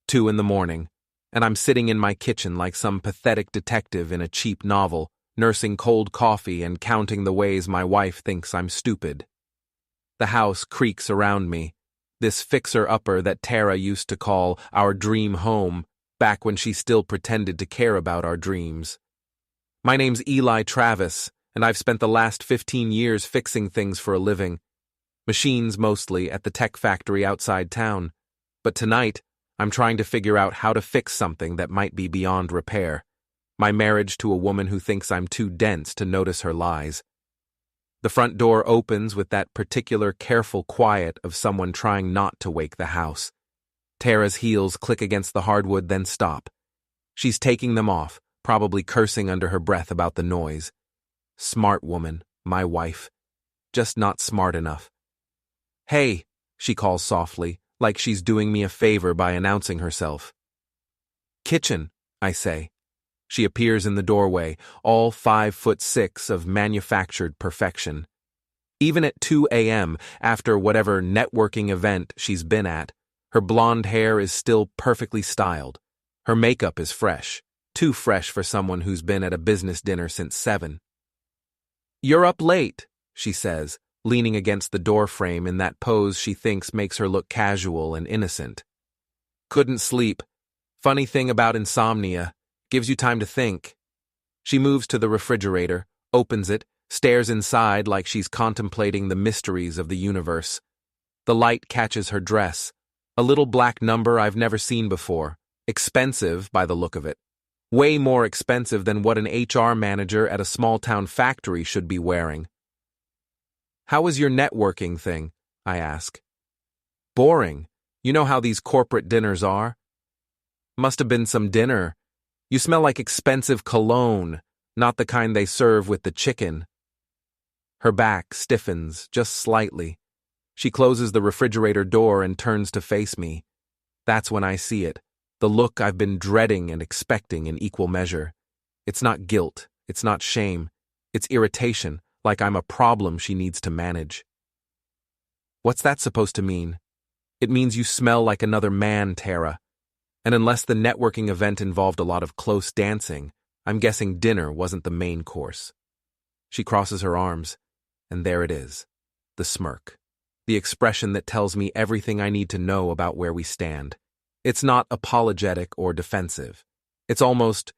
2 in the morning, and I'm sitting in my kitchen like some pathetic detective in a cheap novel, nursing cold coffee and counting the ways my wife thinks I'm stupid. The house creaks around me, this fixer-upper that Tara used to call our dream home back when she still pretended to care about our dreams. My name's Eli Travis, and I've spent the last 15 years fixing things for a living. Machines mostly at the tech factory outside town. But tonight, I'm trying to figure out how to fix something that might be beyond repair. My marriage to a woman who thinks I'm too dense to notice her lies. The front door opens with that particular careful quiet of someone trying not to wake the house. Tara's heels click against the hardwood, then stop. She's taking them off, probably cursing under her breath about the noise. Smart woman, my wife. Just not smart enough. "Hey," she calls softly, like she's doing me a favor by announcing herself. "Kitchen," I say. She appears in the doorway, all 5'6" of manufactured perfection. Even at 2 a.m., after whatever networking event she's been at, her blonde hair is still perfectly styled. Her makeup is fresh, too fresh for someone who's been at a business dinner since 7. "You're up late," she says, leaning against the doorframe in that pose she thinks makes her look casual and innocent. "Couldn't sleep. Funny thing about insomnia. Gives you time to think." She moves to the refrigerator, opens it, stares inside like she's contemplating the mysteries of the universe. The light catches her dress. A little black number I've never seen before. Expensive, by the look of it. Way more expensive than what an HR manager at a small-town factory should be wearing. "How was your networking thing?" I ask. "Boring. You know how these corporate dinners are?" "Must have been some dinner. You smell like expensive cologne, not the kind they serve with the chicken." Her back stiffens, just slightly. She closes the refrigerator door and turns to face me. That's when I see it, the look I've been dreading and expecting in equal measure. It's not guilt, it's not shame, it's irritation, like I'm a problem she needs to manage. "What's that supposed to mean?" "It means you smell like another man, Tara. And unless the networking event involved a lot of close dancing, I'm guessing dinner wasn't the main course." She crosses her arms, and there it is, the smirk. The expression that tells me everything I need to know about where we stand. It's not apologetic or defensive. It's almost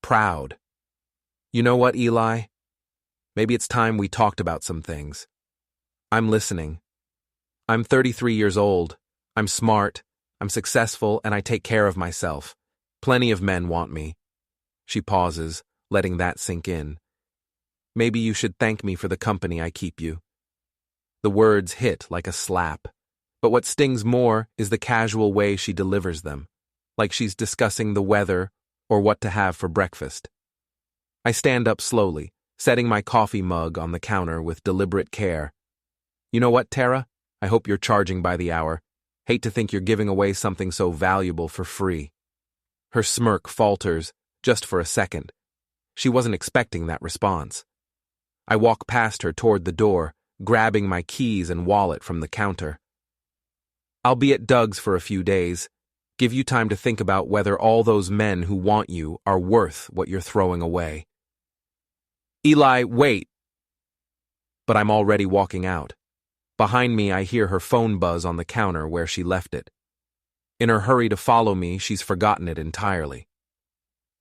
proud. "You know what, Eli? Maybe it's time we talked about some things." I'm listening. "I'm 33 years old. I'm smart. I'm successful, and I take care of myself. Plenty of men want me." She pauses, letting that sink in. "Maybe you should thank me for the company I keep you." The words hit like a slap, but what stings more is the casual way she delivers them, like she's discussing the weather or what to have for breakfast. I stand up slowly, setting my coffee mug on the counter with deliberate care. "You know what, Tara? I hope you're charging by the hour. Hate to think you're giving away something so valuable for free." Her smirk falters, just for a second. She wasn't expecting that response. I walk past her toward the door, grabbing my keys and wallet from the counter. "I'll be at Doug's for a few days. Give you time to think about whether all those men who want you are worth what you're throwing away." "Eli, wait!" But I'm already walking out. Behind me, I hear her phone buzz on the counter where she left it. In her hurry to follow me, she's forgotten it entirely.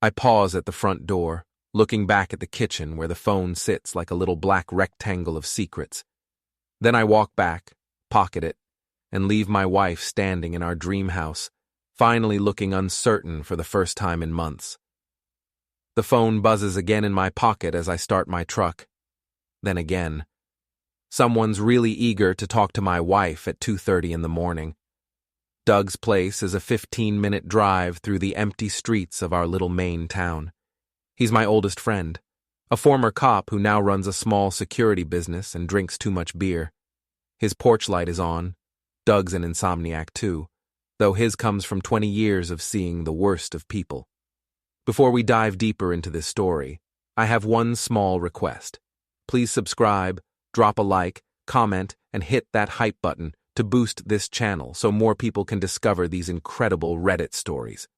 I pause at the front door, looking back at the kitchen where the phone sits like a little black rectangle of secrets. Then I walk back, pocket it, and leave my wife standing in our dream house, finally looking uncertain for the first time in months. The phone buzzes again in my pocket as I start my truck. Then again. Someone's really eager to talk to my wife at 2:30 in the morning. Doug's place is a 15-minute drive through the empty streets of our little Maine town. He's my oldest friend, a former cop who now runs a small security business and drinks too much beer. His porch light is on. Doug's an insomniac too, though his comes from 20 years of seeing the worst of people. Before we dive deeper into this story, I have one small request. Please subscribe, drop a like, comment, and hit that hype button to boost this channel so more people can discover these incredible Reddit stories.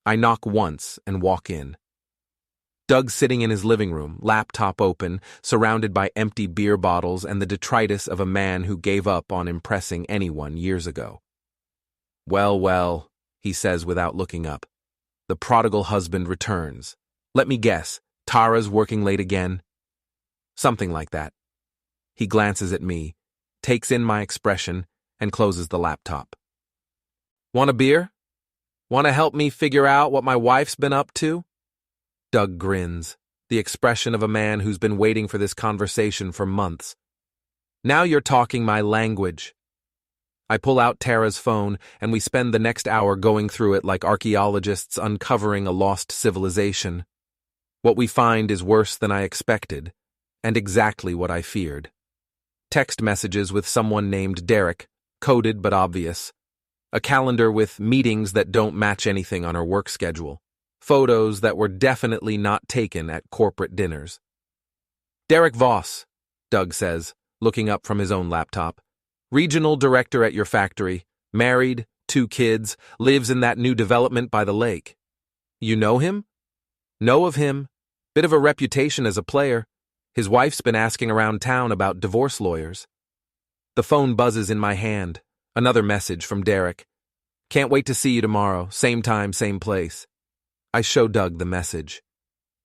I knock once and walk in. Doug's sitting in his living room, laptop open, surrounded by empty beer bottles and the detritus of a man who gave up on impressing anyone years ago. Well, he says without looking up. The prodigal husband returns. Let me guess, Tara's working late again? Something like that. He glances at me, takes in my expression, and closes the laptop. Want a beer? Want to help me figure out what my wife's been up to? Doug grins, the expression of a man who's been waiting for this conversation for months. Now you're talking my language. I pull out Tara's phone, and we spend the next hour going through it like archaeologists uncovering a lost civilization. What we find is worse than I expected, and exactly what I feared. Text messages with someone named Derek, coded but obvious. A calendar with meetings that don't match anything on her work schedule. Photos that were definitely not taken at corporate dinners. Derek Voss, Doug says, looking up from his own laptop. Regional director at your factory, married, 2 kids, lives in that new development by the lake. You know him? Know of him. Bit of a reputation as a player. His wife's been asking around town about divorce lawyers. The phone buzzes in my hand. Another message from Derek. Can't wait to see you tomorrow, same time, same place. I show Doug the message.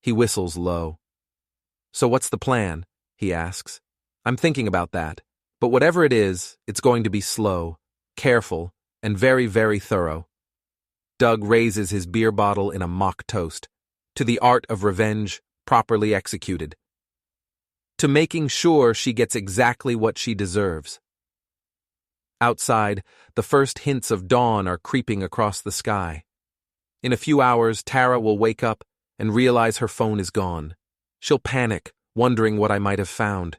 He whistles low. So what's the plan? He asks. I'm thinking about that. But whatever it is, it's going to be slow, careful, and very, very thorough. Doug raises his beer bottle in a mock toast. To the art of revenge, properly executed. To making sure she gets exactly what she deserves. Outside, the first hints of dawn are creeping across the sky. In a few hours, Tara will wake up and realize her phone is gone. She'll panic, wondering what I might have found.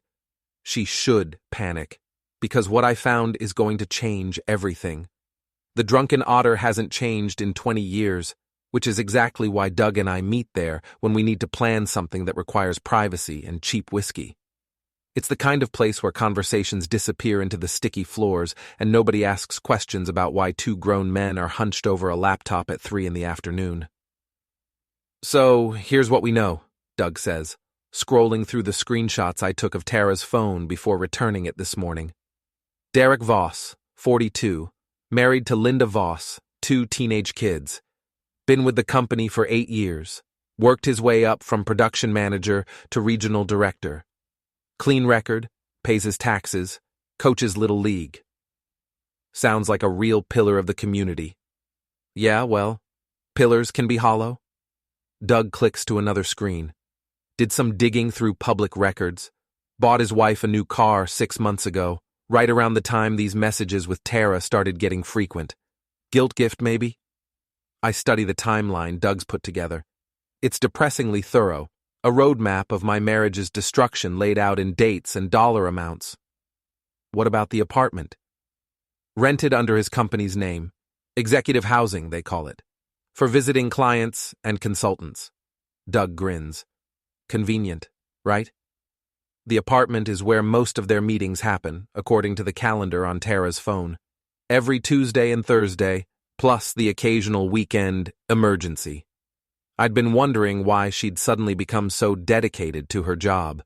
She should panic, because what I found is going to change everything. The drunken otter hasn't changed in 20 years, which is exactly why Doug and I meet there when we need to plan something that requires privacy and cheap whiskey. It's the kind of place where conversations disappear into the sticky floors and nobody asks questions about why 2 grown men are hunched over a laptop at 3 in the afternoon. So, here's what we know, Doug says, scrolling through the screenshots I took of Tara's phone before returning it this morning. Derek Voss, 42, married to Linda Voss, 2 teenage kids. Been with the company for 8 years. Worked his way up from production manager to regional director. Clean record, pays his taxes, coaches Little League. Sounds like a real pillar of the community. Yeah, well, pillars can be hollow. Doug clicks to another screen. Did some digging through public records. Bought his wife a new car 6 months ago, right around the time these messages with Tara started getting frequent. Guilt gift, maybe? I study the timeline Doug's put together. It's depressingly thorough. A roadmap of my marriage's destruction laid out in dates and dollar amounts. What about the apartment? Rented under his company's name. Executive housing, they call it. For visiting clients and consultants. Doug grins. Convenient, right? The apartment is where most of their meetings happen, according to the calendar on Tara's phone. Every Tuesday and Thursday, plus the occasional weekend emergency. I'd been wondering why she'd suddenly become so dedicated to her job.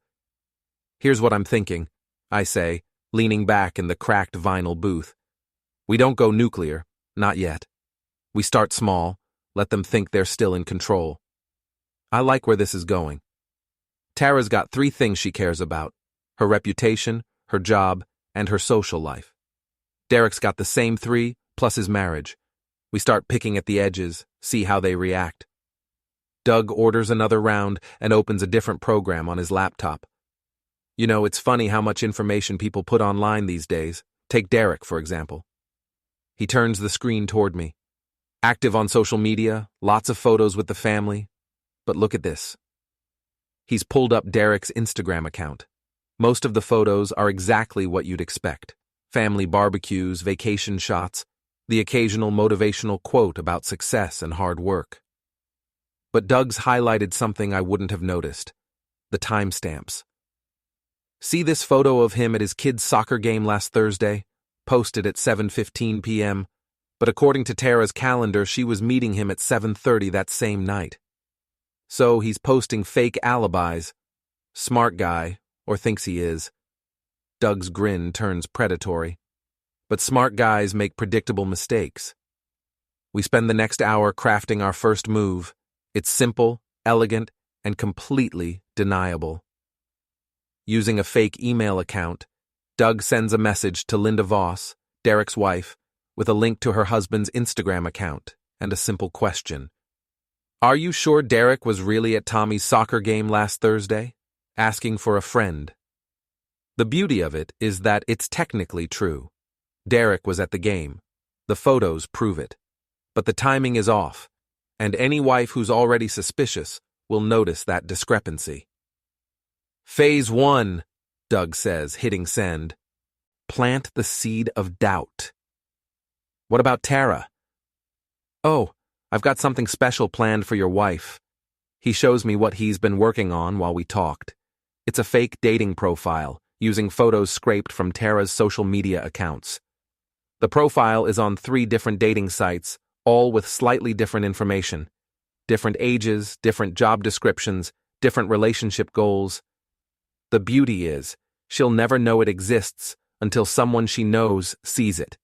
Here's what I'm thinking, I say, leaning back in the cracked vinyl booth. We don't go nuclear, not yet. We start small, let them think they're still in control. I like where this is going. Tara's got 3 things she cares about: her reputation, her job, and her social life. Derek's got the same 3, plus his marriage. We start picking at the edges, see how they react. Doug orders another round and opens a different program on his laptop. You know, it's funny how much information people put online these days. Take Derek, for example. He turns the screen toward me. Active on social media, lots of photos with the family. But look at this. He's pulled up Derek's Instagram account. Most of the photos are exactly what you'd expect. Family barbecues, vacation shots, the occasional motivational quote about success and hard work. But Doug's highlighted something I wouldn't have noticed: the timestamps. See this photo of him at his kid's soccer game last Thursday? posted at 7:15 p.m., but according to Tara's calendar, she was meeting him at 7:30 that same night. So he's posting fake alibis. Smart guy, or thinks he is. Doug's grin turns predatory. But smart guys make predictable mistakes. We spend the next hour crafting our first move. It's simple, elegant, and completely deniable. Using a fake email account, Doug sends a message to Linda Voss, Derek's wife, with a link to her husband's Instagram account and a simple question. Are you sure Derek was really at Tommy's soccer game last Thursday? Asking for a friend. The beauty of it is that it's technically true. Derek was at the game. The photos prove it. But the timing is off, and any wife who's already suspicious will notice that discrepancy. Phase 1, Doug says, hitting send. Plant the seed of doubt. What about Tara? Oh, I've got something special planned for your wife. He shows me what he's been working on while we talked. It's a fake dating profile, using photos scraped from Tara's social media accounts. The profile is on 3 different dating sites, all with slightly different information. Different ages, different job descriptions, different relationship goals. The beauty is, she'll never know it exists until someone she knows sees it.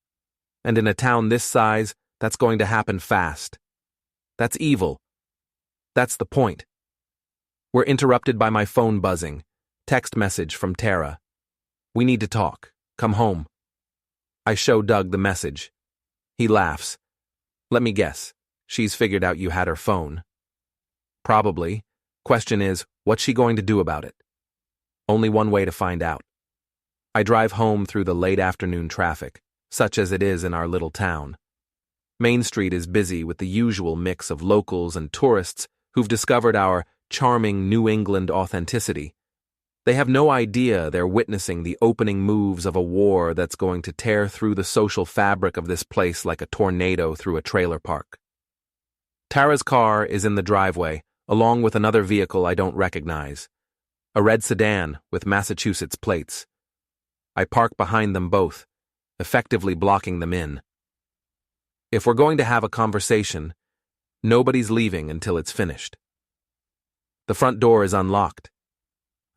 And in a town this size, that's going to happen fast. That's evil. That's the point. We're interrupted by my phone buzzing. Text message from Tara. We need to talk. Come home. I show Doug the message. He laughs. Let me guess. She's figured out you had her phone. Probably. Question is, what's she going to do about it? Only one way to find out. I drive home through the late afternoon traffic, such as it is in our little town. Main Street is busy with the usual mix of locals and tourists who've discovered our charming New England authenticity. They have no idea they're witnessing the opening moves of a war that's going to tear through the social fabric of this place like a tornado through a trailer park. Tara's car is in the driveway, along with another vehicle I don't recognize. A red sedan with Massachusetts plates. I park behind them both, effectively blocking them in. If we're going to have a conversation, nobody's leaving until it's finished. The front door is unlocked.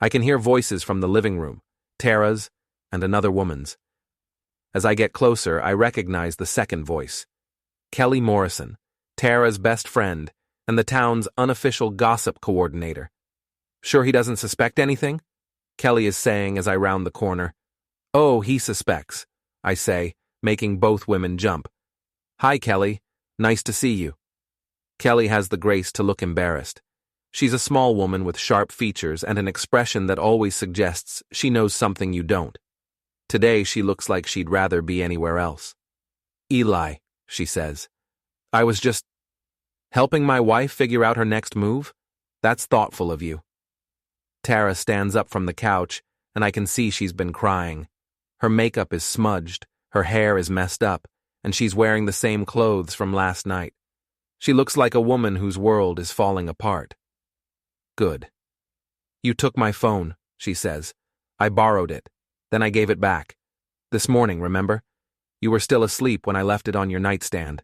I can hear voices from the living room, Tara's and another woman's. As I get closer, I recognize the second voice. Kelly Morrison, Tara's best friend and the town's unofficial gossip coordinator. Sure he doesn't suspect anything? Kelly is saying as I round the corner. Oh, he suspects, I say, making both women jump. Hi, Kelly. Nice to see you. Kelly has the grace to look embarrassed. She's a small woman with sharp features and an expression that always suggests she knows something you don't. Today she looks like she'd rather be anywhere else. Eli, she says. I was just helping my wife figure out her next move? That's thoughtful of you. Tara stands up from the couch, and I can see she's been crying. Her makeup is smudged, her hair is messed up, and she's wearing the same clothes from last night. She looks like a woman whose world is falling apart. Good. You took my phone, she says. I borrowed it. Then I gave it back. This morning, remember? You were still asleep when I left it on your nightstand.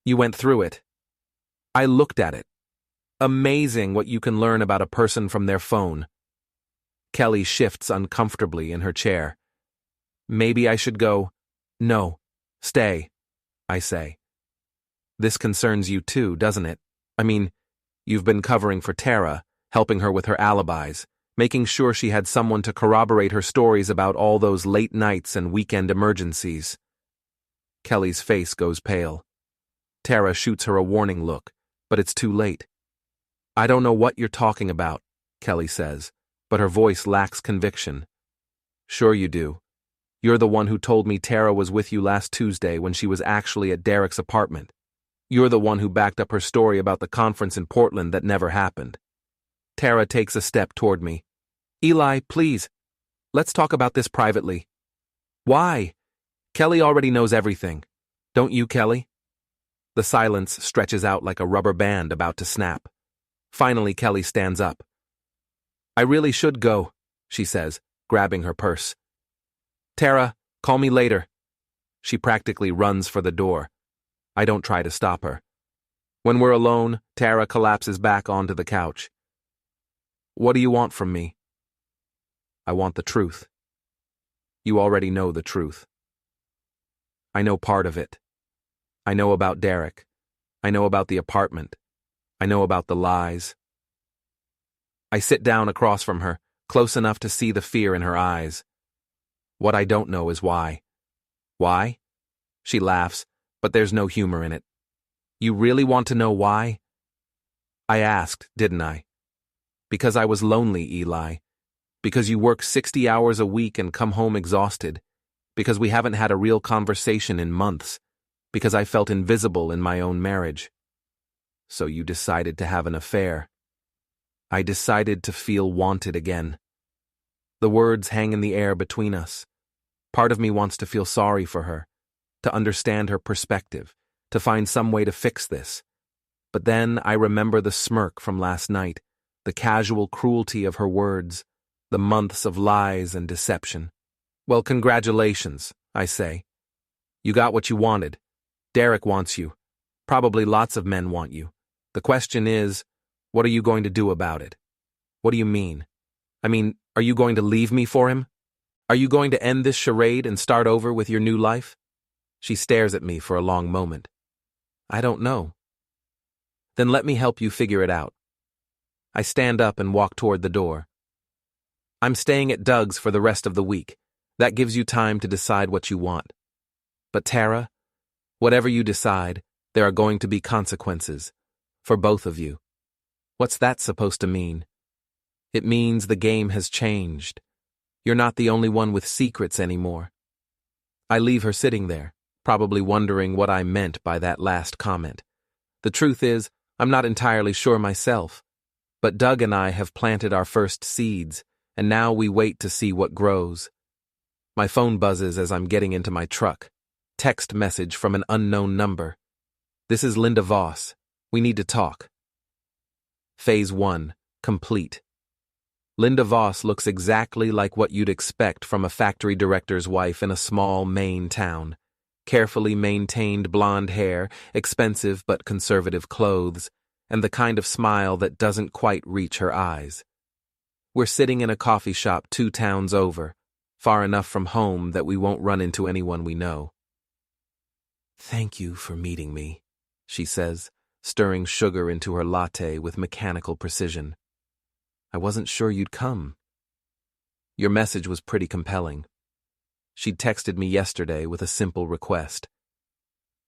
You went through it. I looked at it. Amazing what you can learn about a person from their phone. Kelly shifts uncomfortably in her chair. Maybe I should go. No. Stay, I say. This concerns you too, doesn't it? I mean, you've been covering for Tara, helping her with her alibis, making sure she had someone to corroborate her stories about all those late nights and weekend emergencies. Kelly's face goes pale. Tara shoots her a warning look, but it's too late. I don't know what you're talking about, Kelly says, but her voice lacks conviction. Sure you do. You're the one who told me Tara was with you last Tuesday when she was actually at Derek's apartment. You're the one who backed up her story about the conference in Portland that never happened. Tara takes a step toward me. Eli, please. Let's talk about this privately. Why? Kelly already knows everything. Don't you, Kelly? The silence stretches out like a rubber band about to snap. Finally, Kelly stands up. I really should go, she says, grabbing her purse. Tara, call me later, She practically runs for the door. I don't try to stop her. When we're alone, Tara collapses back onto the couch. What do you want from me? I want the truth. You already know the truth. I know part of it. I know about Derek. I know about the apartment. I know about the lies. I sit down across from her, close enough to see the fear in her eyes. What I don't know is why. Why? She laughs, but there's no humor in it. You really want to know why? I asked, didn't I? Because I was lonely, Eli. Because you work 60 hours a week and come home exhausted. Because we haven't had a real conversation in months. Because I felt invisible in my own marriage. So you decided to have an affair. I decided to feel wanted again. The words hang in the air between us. Part of me wants to feel sorry for her, to understand her perspective, to find some way to fix this. But then I remember the smirk from last night, the casual cruelty of her words, the months of lies and deception. Well, congratulations, I say. You got what you wanted. Derek wants you. Probably lots of men want you. The question is, what are you going to do about it? What do you mean? I mean, are you going to leave me for him? Are you going to end this charade and start over with your new life? She stares at me for a long moment. I don't know. Then let me help you figure it out. I stand up and walk toward the door. I'm staying at Doug's for the rest of the week. That gives you time to decide what you want. But Tara, whatever you decide, there are going to be consequences. For both of you. What's that supposed to mean? It means the game has changed. You're not the only one with secrets anymore. I leave her sitting there, probably wondering what I meant by that last comment. The truth is, I'm not entirely sure myself. But Doug and I have planted our first seeds, and now we wait to see what grows. My phone buzzes as I'm getting into my truck. Text message from an unknown number. This is Linda Voss. We need to talk. Phase 1, complete. Linda Voss looks exactly like what you'd expect from a factory director's wife in a small Maine town. Carefully maintained blonde hair, expensive but conservative clothes, and the kind of smile that doesn't quite reach her eyes. We're sitting in a coffee shop 2 towns over, far enough from home that we won't run into anyone we know. Thank you for meeting me, she says, stirring sugar into her latte with mechanical precision. I wasn't sure you'd come. Your message was pretty compelling. She'd texted me yesterday with a simple request.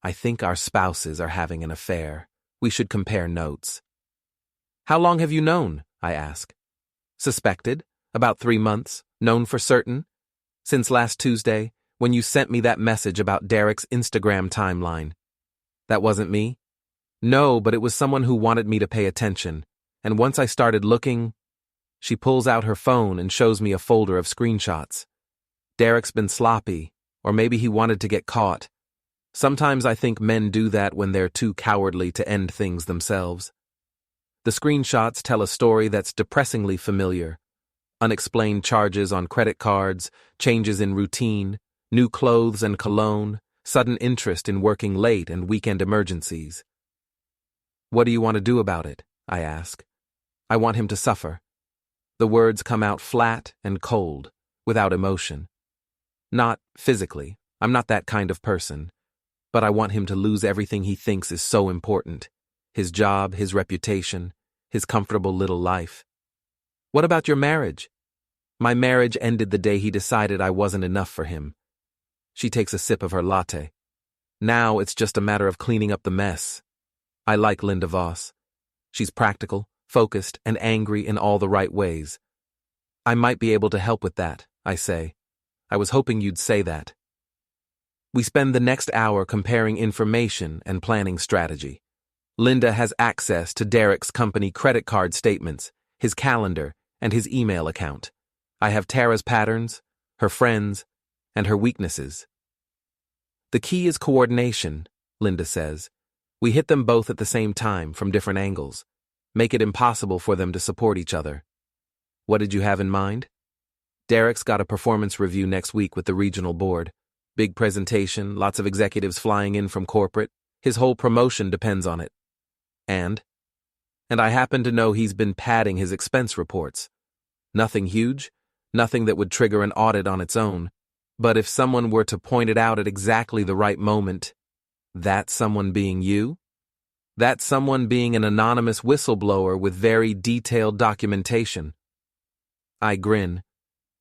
I think our spouses are having an affair. We should compare notes. How long have you known? I ask. Suspected? About 3 months. Known for certain? Since last Tuesday, when you sent me that message about Derek's Instagram timeline. That wasn't me? No, but it was someone who wanted me to pay attention. And once I started looking, she pulls out her phone and shows me a folder of screenshots. Derek's been sloppy, or maybe he wanted to get caught. Sometimes I think men do that when they're too cowardly to end things themselves. The screenshots tell a story that's depressingly familiar. Unexplained charges on credit cards, changes in routine, new clothes and cologne, sudden interest in working late and weekend emergencies. What do you want to do about it? I ask. I want him to suffer. The words come out flat and cold, without emotion. Not physically, I'm not that kind of person, but I want him to lose everything he thinks is so important. His job, his reputation, his comfortable little life. What about your marriage? My marriage ended the day he decided I wasn't enough for him. She takes a sip of her latte. Now it's just a matter of cleaning up the mess. I like Linda Voss. She's practical, focused, and angry in all the right ways. I might be able to help with that, I say. I was hoping you'd say that. We spend the next hour comparing information and planning strategy. Linda has access to Derek's company credit card statements, his calendar, and his email account. I have Tara's patterns, her friends, and her weaknesses. The key is coordination, Linda says. We hit them both at the same time from different angles. Make it impossible for them to support each other. What did you have in mind? Derek's got a performance review next week with the regional board. Big presentation, lots of executives flying in from corporate. His whole promotion depends on it. And I happen to know he's been padding his expense reports. Nothing huge, nothing that would trigger an audit on its own. But if someone were to point it out at exactly the right moment, that someone being you? That someone being an anonymous whistleblower with very detailed documentation. I grin.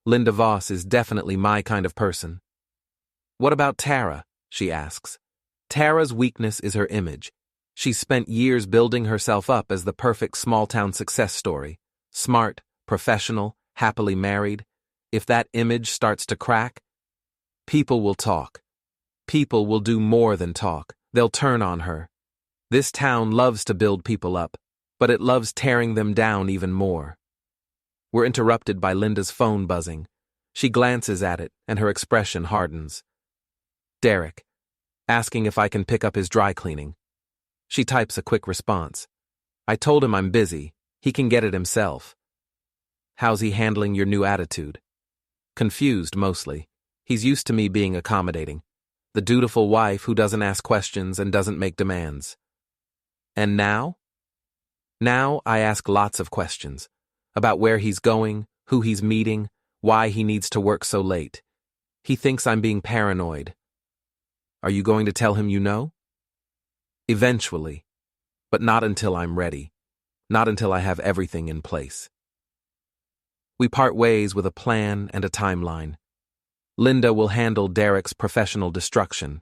Linda Voss is definitely my kind of person. What about Tara? She asks. Tara's weakness is her image. She's spent years building herself up as the perfect small-town success story. Smart, professional, happily married. If that image starts to crack, people will talk. People will do more than talk. They'll turn on her. This town loves to build people up, but it loves tearing them down even more. We're interrupted by Linda's phone buzzing. She glances at it, and her expression hardens. Derek, asking if I can pick up his dry cleaning. She types a quick response. I told him I'm busy. He can get it himself. How's he handling your new attitude? Confused, mostly. He's used to me being accommodating. The dutiful wife who doesn't ask questions and doesn't make demands. And now? Now I ask lots of questions. About where he's going, who he's meeting, why he needs to work so late. He thinks I'm being paranoid. Are you going to tell him you know? Eventually, but not until I'm ready. Not until I have everything in place. We part ways with a plan and a timeline. Linda will handle Derek's professional destruction.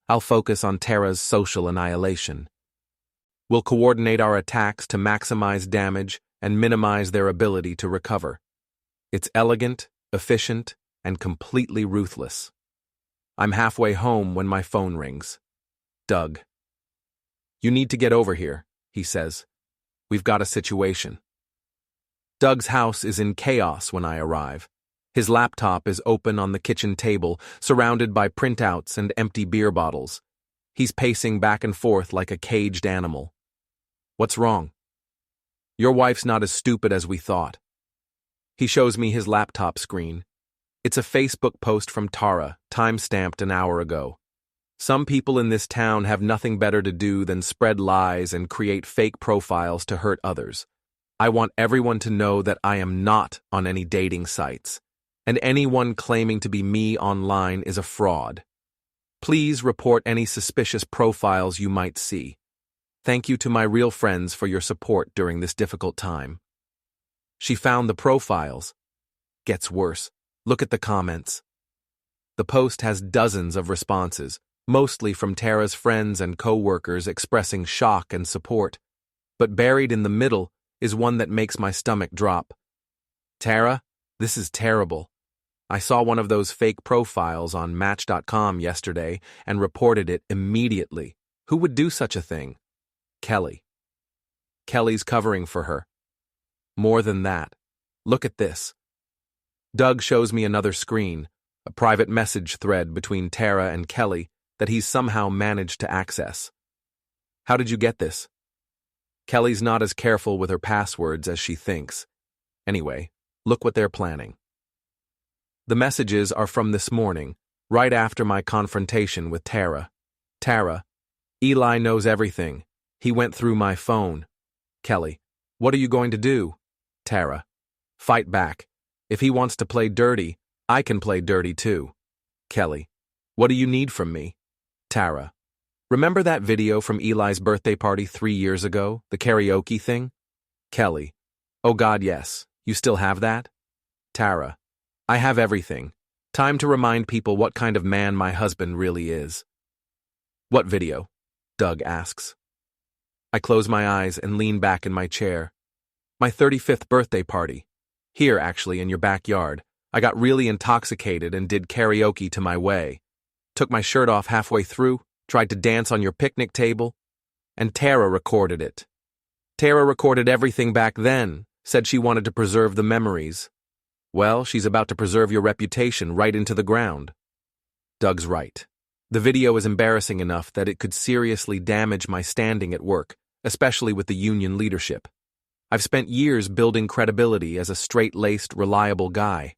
I'll focus on Tara's social annihilation. We'll coordinate our attacks to maximize damage and minimize their ability to recover. It's elegant, efficient, and completely ruthless. I'm halfway home when my phone rings. Doug. You need to get over here, he says. We've got a situation. Doug's house is in chaos when I arrive. His laptop is open on the kitchen table, surrounded by printouts and empty beer bottles. He's pacing back and forth like a caged animal. What's wrong? Your wife's not as stupid as we thought. He shows me his laptop screen. It's a Facebook post from Tara, time-stamped an hour ago. Some people in this town have nothing better to do than spread lies and create fake profiles to hurt others. I want everyone to know that I am not on any dating sites, and anyone claiming to be me online is a fraud. Please report any suspicious profiles you might see. Thank you to my real friends for your support during this difficult time. She found the profiles. Gets worse. Look at the comments. The post has dozens of responses, mostly from Tara's friends and co-workers expressing shock and support. But buried in the middle is one that makes my stomach drop. Tara, this is terrible. I saw one of those fake profiles on Match.com yesterday and reported it immediately. Who would do such a thing? Kelly. Kelly's covering for her. More than that. Look at this. Doug shows me another screen, a private message thread between Tara and Kelly that he's somehow managed to access. How did you get this? Kelly's not as careful with her passwords as she thinks. Anyway, look what they're planning. The messages are from this morning, right after my confrontation with Tara. Tara, Eli knows everything. He went through my phone. Kelly, what are you going to do? Tara, fight back. If he wants to play dirty, I can play dirty too. Kelly, what do you need from me? Tara, remember that video from Eli's birthday party 3 years ago, the karaoke thing? Kelly, oh God, yes. You still have that? Tara, I have everything. Time to remind people what kind of man my husband really is. What video? Doug asks. I close my eyes and lean back in my chair. My 35th birthday party. Here, actually, in your backyard. I got really intoxicated and did karaoke to my way. Took my shirt off halfway through, tried to dance on your picnic table, and Tara recorded it. Tara recorded everything back then, said she wanted to preserve the memories. Well, she's about to preserve your reputation right into the ground. Doug's right. The video is embarrassing enough that it could seriously damage my standing at work, especially with the union leadership. I've spent years building credibility as a straight-laced, reliable guy.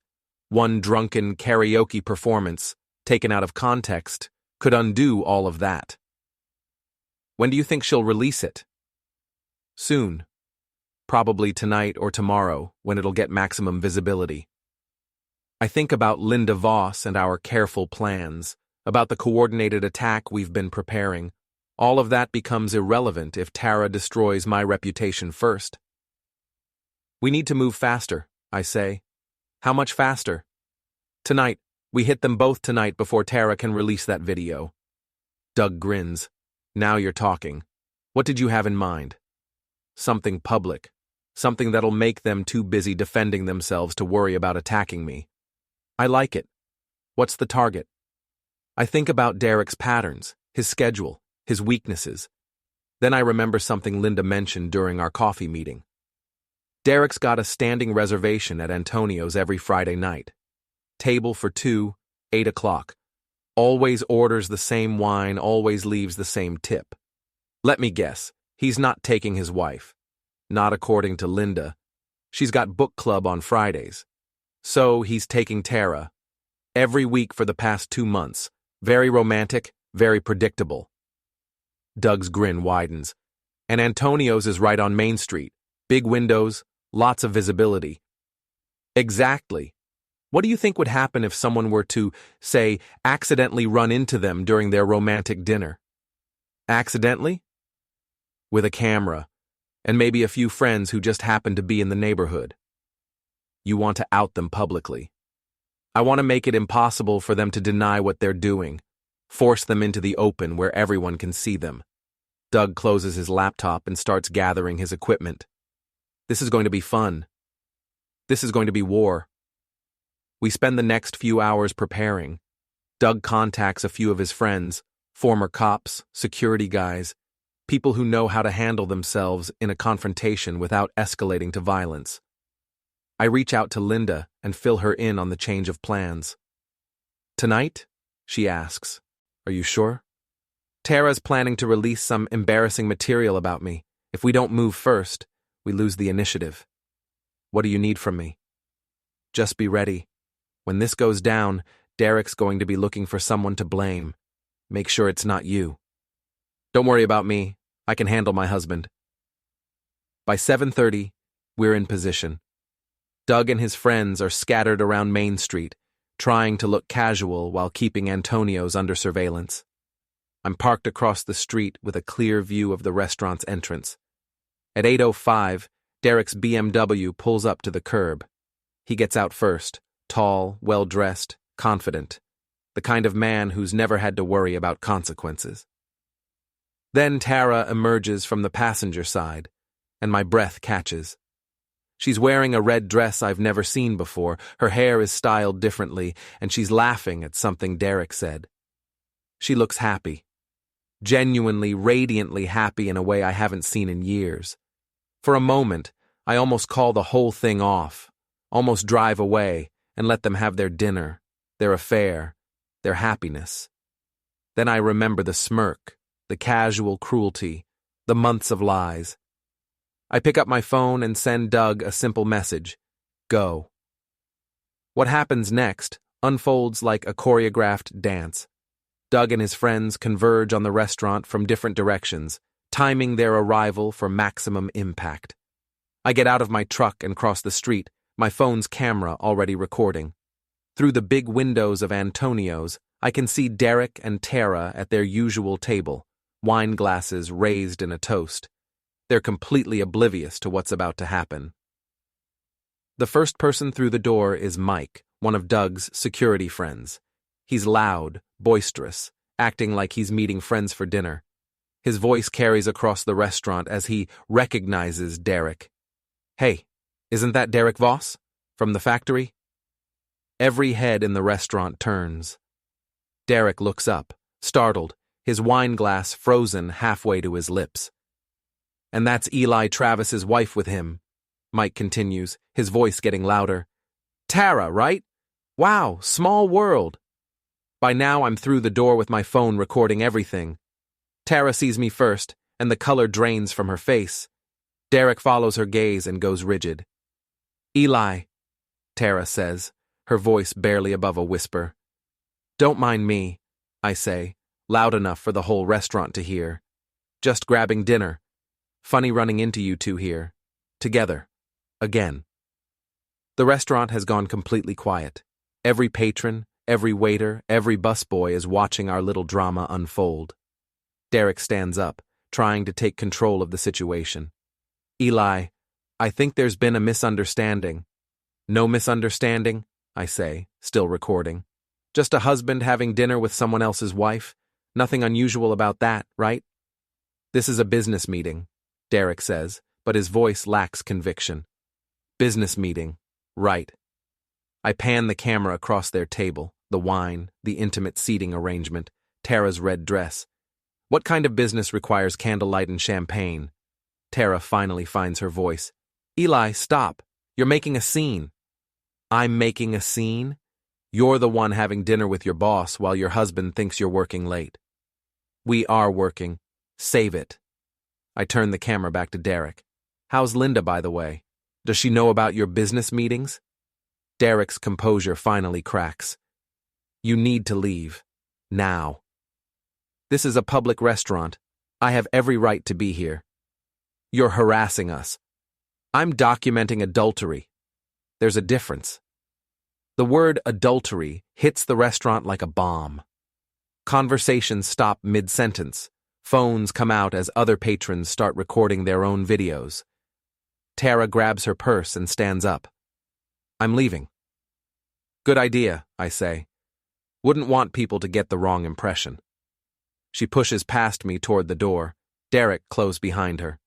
One drunken karaoke performance, taken out of context, could undo all of that. When do you think she'll release it? Soon. Probably tonight or tomorrow, when it'll get maximum visibility. I think about Linda Voss and our careful plans, about the coordinated attack we've been preparing. All of that becomes irrelevant if Tara destroys my reputation first. We need to move faster, I say. How much faster? Tonight. We hit them both tonight before Tara can release that video. Doug grins. Now you're talking. What did you have in mind? Something public. Something that'll make them too busy defending themselves to worry about attacking me. I like it. What's the target? I think about Derek's patterns, his schedule, his weaknesses. Then I remember something Linda mentioned during our coffee meeting. Derek's got a standing reservation at Antonio's every Friday night. Table for 2, 8 o'clock. Always orders the same wine, always leaves the same tip. Let me guess, he's not taking his wife. Not according to Linda. She's got book club on Fridays. So he's taking Tara. Every week for the past 2 months. Very romantic, very predictable. Doug's grin widens. And Antonio's is right on Main Street. Big windows, lots of visibility. Exactly. What do you think would happen if someone were to, say, accidentally run into them during their romantic dinner? Accidentally? With a camera, and maybe a few friends who just happen to be in the neighborhood. You want to out them publicly. I want to make it impossible for them to deny what they're doing, force them into the open where everyone can see them. Doug closes his laptop and starts gathering his equipment. This is going to be fun. This is going to be war. We spend the next few hours preparing. Doug contacts a few of his friends, former cops, security guys, people who know how to handle themselves in a confrontation without escalating to violence. I reach out to Linda and fill her in on the change of plans. Tonight? She asks. Are you sure? Tara's planning to release some embarrassing material about me. If we don't move first, we lose the initiative. What do you need from me? Just be ready. When this goes down, Derek's going to be looking for someone to blame. Make sure it's not you. Don't worry about me. I can handle my husband. By 7:30, we're in position. Doug and his friends are scattered around Main Street, trying to look casual while keeping Antonio's under surveillance. I'm parked across the street with a clear view of the restaurant's entrance. At 8:05, Derek's BMW pulls up to the curb. He gets out first. Tall, well-dressed, confident. The kind of man who's never had to worry about consequences. Then Tara emerges from the passenger side, and my breath catches. She's wearing a red dress I've never seen before, her hair is styled differently, and she's laughing at something Derek said. She looks happy. Genuinely, radiantly happy in a way I haven't seen in years. For a moment, I almost call the whole thing off, almost drive away, and let them have their dinner, their affair, their happiness. Then I remember the smirk, the casual cruelty, the months of lies. I pick up my phone and send Doug a simple message. Go. What happens next unfolds like a choreographed dance. Doug and his friends converge on the restaurant from different directions, timing their arrival for maximum impact. I get out of my truck and cross the street, my phone's camera already recording. Through the big windows of Antonio's, I can see Derek and Tara at their usual table, wine glasses raised in a toast. They're completely oblivious to what's about to happen. The first person through the door is Mike, one of Doug's security friends. He's loud, boisterous, acting like he's meeting friends for dinner. His voice carries across the restaurant as he recognizes Derek. Hey, isn't that Derek Voss? From the factory? Every head in the restaurant turns. Derek looks up, startled, his wine glass frozen halfway to his lips. And that's Eli Travis's wife with him, Mike continues, his voice getting louder. Tara, right? Wow, small world. By now I'm through the door with my phone recording everything. Tara sees me first, and the color drains from her face. Derek follows her gaze and goes rigid. Eli, Tara says, her voice barely above a whisper. Don't mind me, I say, loud enough for the whole restaurant to hear. Just grabbing dinner. Funny running into you two here. Together. Again. The restaurant has gone completely quiet. Every patron, every waiter, every busboy is watching our little drama unfold. Derek stands up, trying to take control of the situation. Eli, I think there's been a misunderstanding. No misunderstanding, I say, still recording. Just a husband having dinner with someone else's wife. Nothing unusual about that, right? This is a business meeting, Derek says, but his voice lacks conviction. Business meeting, right. I pan the camera across their table, the wine, the intimate seating arrangement, Tara's red dress. What kind of business requires candlelight and champagne? Tara finally finds her voice. Eli, stop. You're making a scene. I'm making a scene? You're the one having dinner with your boss while your husband thinks you're working late. We are working. Save it. I turn the camera back to Derek. How's Linda, by the way? Does she know about your business meetings? Derek's composure finally cracks. You need to leave. Now. This is a public restaurant. I have every right to be here. You're harassing us. I'm documenting adultery. There's a difference. The word adultery hits the restaurant like a bomb. Conversations stop mid-sentence. Phones come out as other patrons start recording their own videos. Tara grabs her purse and stands up. I'm leaving. Good idea, I say. Wouldn't want people to get the wrong impression. She pushes past me toward the door. Derek close behind her.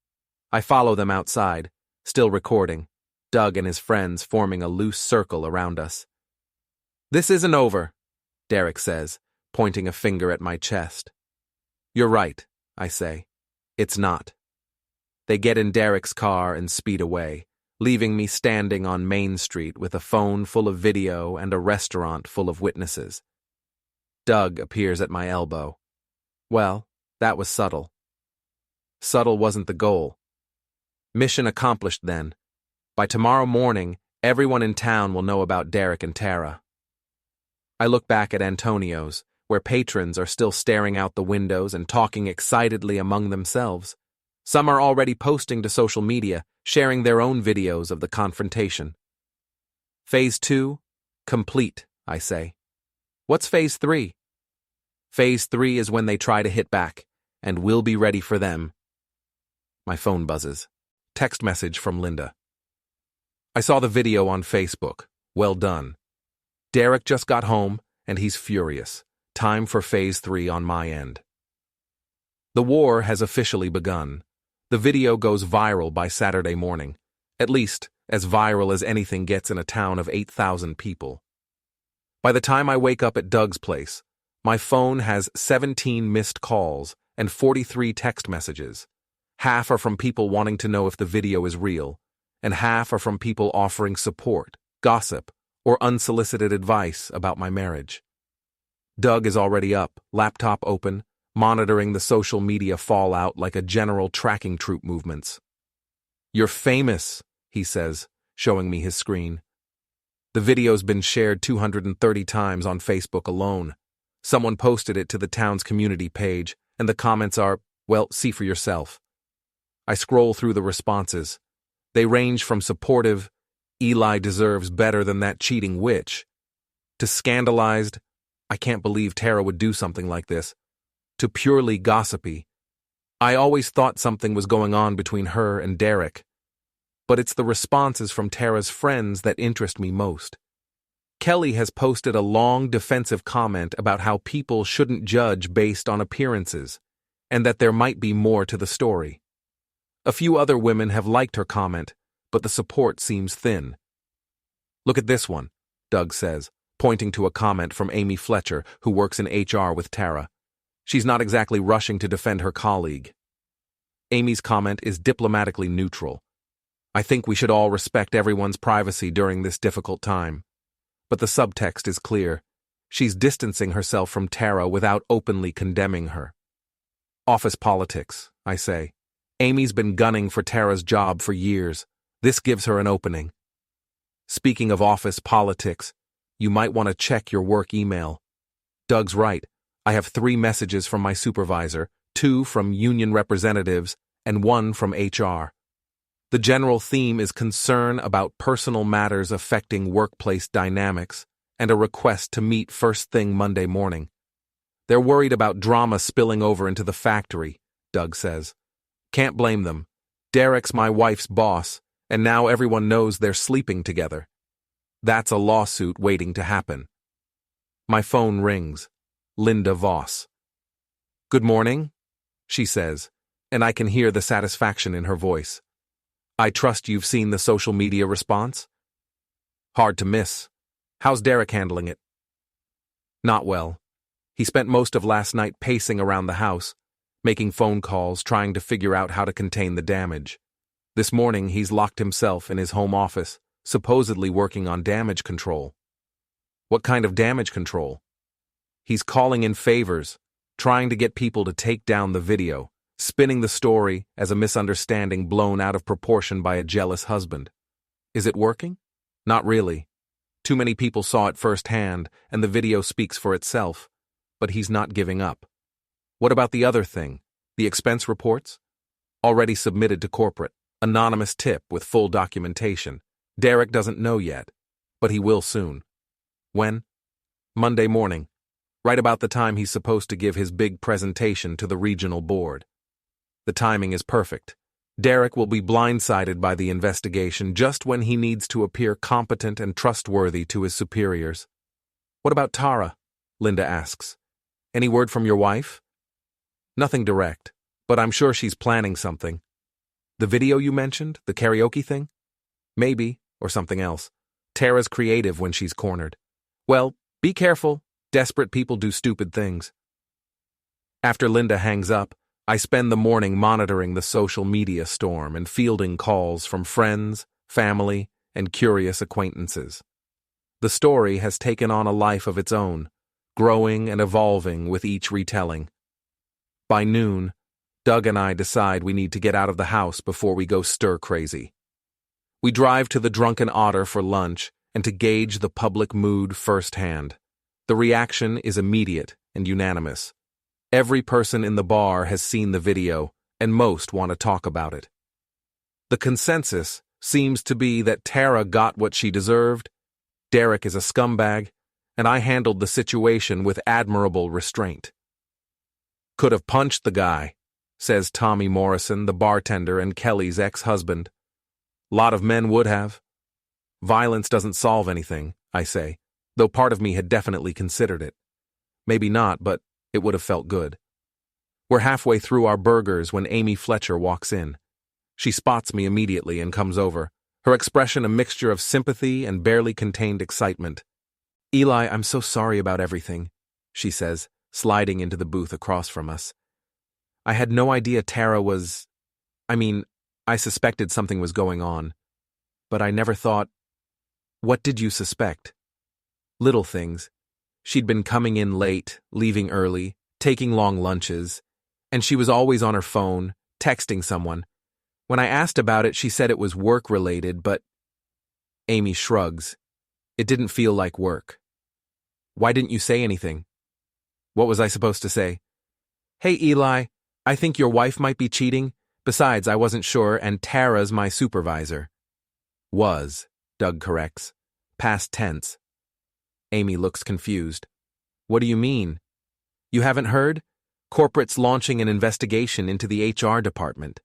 I follow them outside, still recording, Doug and his friends forming a loose circle around us. This isn't over, Derek says, pointing a finger at my chest. You're right, I say. It's not. They get in Derek's car and speed away, leaving me standing on Main Street with a phone full of video and a restaurant full of witnesses. Doug appears at my elbow. Well, that was subtle. Subtle wasn't the goal. Mission accomplished then. By tomorrow morning, everyone in town will know about Derek and Tara. I look back at Antonio's, where patrons are still staring out the windows and talking excitedly among themselves. Some are already posting to social media, sharing their own videos of the confrontation. Phase 2? Complete, I say. What's Phase 3? Phase 3 is when they try to hit back, and we'll be ready for them. My phone buzzes. Text message from Linda. I saw the video on Facebook. Well done. Derek just got home, and he's furious. Time for Phase 3 on my end. The war has officially begun. The video goes viral by Saturday morning, at least as viral as anything gets in a town of 8,000 people. By the time I wake up at Doug's place, my phone has 17 missed calls and 43 text messages. Half are from people wanting to know if the video is real, and half are from people offering support, gossip, or unsolicited advice about my marriage. Doug is already up, laptop open, monitoring the social media fallout like a general tracking troop movements. You're famous, he says, showing me his screen. The video's been shared 230 times on Facebook alone. Someone posted it to the town's community page, and the comments are, well, see for yourself. I scroll through the responses. They range from supportive, Eli deserves better than that cheating witch, to scandalized, I can't believe Tara would do something like this, to purely gossipy. I always thought something was going on between her and Derek, but it's the responses from Tara's friends that interest me most. Kelly has posted a long defensive comment about how people shouldn't judge based on appearances, and that there might be more to the story. A few other women have liked her comment, but the support seems thin. Look at this one, Doug says, pointing to a comment from Amy Fletcher, who works in HR with Tara. She's not exactly rushing to defend her colleague. Amy's comment is diplomatically neutral. I think we should all respect everyone's privacy during this difficult time. But the subtext is clear. She's distancing herself from Tara without openly condemning her. Office politics, I say. Amy's been gunning for Tara's job for years. This gives her an opening. Speaking of office politics, you might want to check your work email. Doug's right. I have 3 messages from my supervisor, 2 from union representatives, and 1 from HR. The general theme is concern about personal matters affecting workplace dynamics and a request to meet first thing Monday morning. They're worried about drama spilling over into the factory, Doug says. Can't blame them. Derek's my wife's boss, and now everyone knows they're sleeping together. That's a lawsuit waiting to happen. My phone rings. Linda Voss. Good morning, she says, and I can hear the satisfaction in her voice. I trust you've seen the social media response? Hard to miss. How's Derek handling it? Not well. He spent most of last night pacing around the house, making phone calls, trying to figure out how to contain the damage. This morning, he's locked himself in his home office, supposedly working on damage control. What kind of damage control? He's calling in favors, trying to get people to take down the video, spinning the story as a misunderstanding blown out of proportion by a jealous husband. Is it working? Not really. Too many people saw it firsthand, and the video speaks for itself. But he's not giving up. What about the other thing? The expense reports? Already submitted to corporate. Anonymous tip with full documentation. Derek doesn't know yet, but he will soon. When? Monday morning, right about the time he's supposed to give his big presentation to the regional board. The timing is perfect. Derek will be blindsided by the investigation just when he needs to appear competent and trustworthy to his superiors. What about Tara? Linda asks. Any word from your wife? Nothing direct, but I'm sure she's planning something. The video you mentioned, the karaoke thing? Maybe, or something else. Tara's creative when she's cornered. Well, be careful. Desperate people do stupid things. After Linda hangs up, I spend the morning monitoring the social media storm and fielding calls from friends, family, and curious acquaintances. The story has taken on a life of its own, growing and evolving with each retelling. By noon, Doug and I decide we need to get out of the house before we go stir-crazy. We drive to the Drunken Otter for lunch and to gauge the public mood firsthand. The reaction is immediate and unanimous. Every person in the bar has seen the video, and most want to talk about it. The consensus seems to be that Tara got what she deserved, Derek is a scumbag, and I handled the situation with admirable restraint. Could have punched the guy, says Tommy Morrison, the bartender and Kelly's ex-husband. Lot of men would have. Violence doesn't solve anything, I say, though part of me had definitely considered it. Maybe not, but it would have felt good. We're halfway through our burgers when Amy Fletcher walks in. She spots me immediately and comes over, her expression a mixture of sympathy and barely contained excitement. Eli, I'm so sorry about everything, she says, sliding into the booth across from us. I had no idea Tara was... I suspected something was going on. But I never thought... What did you suspect? Little things. She'd been coming in late, leaving early, taking long lunches, and she was always on her phone, texting someone. When I asked about it, she said it was work-related, but... Amy shrugs. It didn't feel like work. Why didn't you say anything? What was I supposed to say? Hey, Eli, I think your wife might be cheating. Besides, I wasn't sure, and Tara's my supervisor. Was, Doug corrects. Past tense. Amy looks confused. What do you mean? You haven't heard? Corporate's launching an investigation into the HR department.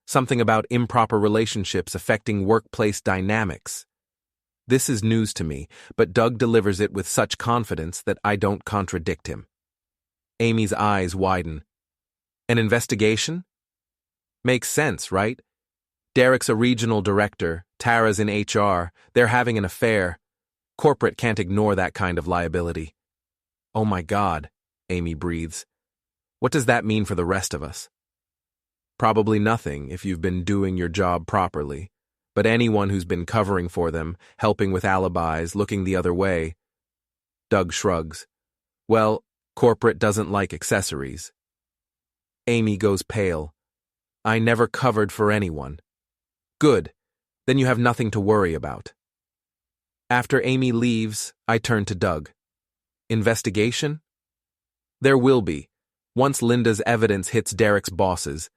Something about improper relationships affecting workplace dynamics. This is news to me, but Doug delivers it with such confidence that I don't contradict him. Amy's eyes widen. An investigation? Makes sense, right? Derek's a regional director, Tara's in HR, they're having an affair. Corporate can't ignore that kind of liability. Oh my God, Amy breathes. What does that mean for the rest of us? Probably nothing if you've been doing your job properly, but anyone who's been covering for them, helping with alibis, looking the other way. Doug shrugs. Well, corporate doesn't like accessories. Amy goes pale. I never covered for anyone. Good. Then you have nothing to worry about. After Amy leaves, I turn to Doug. Investigation? There will be, once Linda's evidence hits Derek's bosses,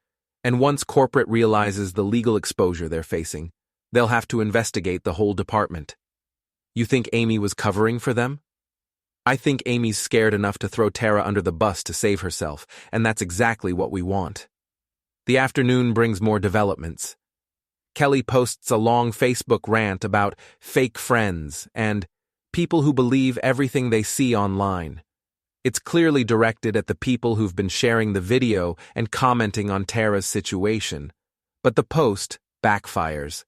and once corporate realizes the legal exposure they're facing, they'll have to investigate the whole department. You think Amy was covering for them? I think Amy's scared enough to throw Tara under the bus to save herself, and that's exactly what we want. The afternoon brings more developments. Kelly posts a long Facebook rant about fake friends and people who believe everything they see online. It's clearly directed at the people who've been sharing the video and commenting on Tara's situation. But the post backfires.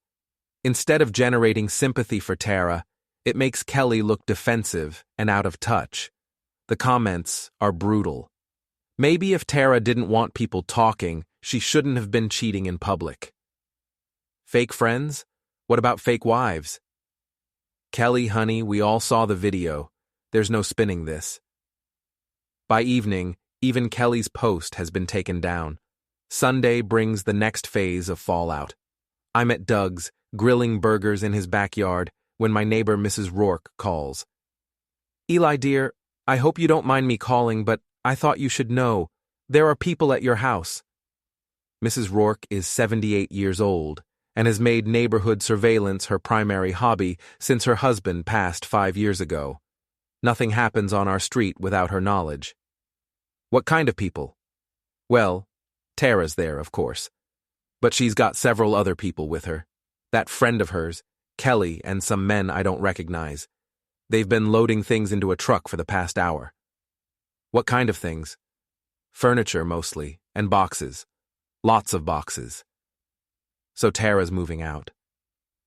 Instead of generating sympathy for Tara, it makes Kelly look defensive and out of touch. The comments are brutal. Maybe if Tara didn't want people talking, she shouldn't have been cheating in public. Fake friends? What about fake wives? Kelly, honey, we all saw the video. There's no spinning this. By evening, even Kelly's post has been taken down. Sunday brings the next phase of fallout. I'm at Doug's, grilling burgers in his backyard, when my neighbor Mrs. Rourke calls. Eli, dear, I hope you don't mind me calling, but I thought you should know. There are people at your house. Mrs. Rourke is 78 years old and has made neighborhood surveillance her primary hobby since her husband passed 5 years ago. Nothing happens on our street without her knowledge. What kind of people? Well, Tara's there, of course. But she's got several other people with her. That friend of hers, Kelly, and some men I don't recognize. They've been loading things into a truck for the past hour. What kind of things? Furniture, mostly, and boxes. Lots of boxes. So Tara's moving out.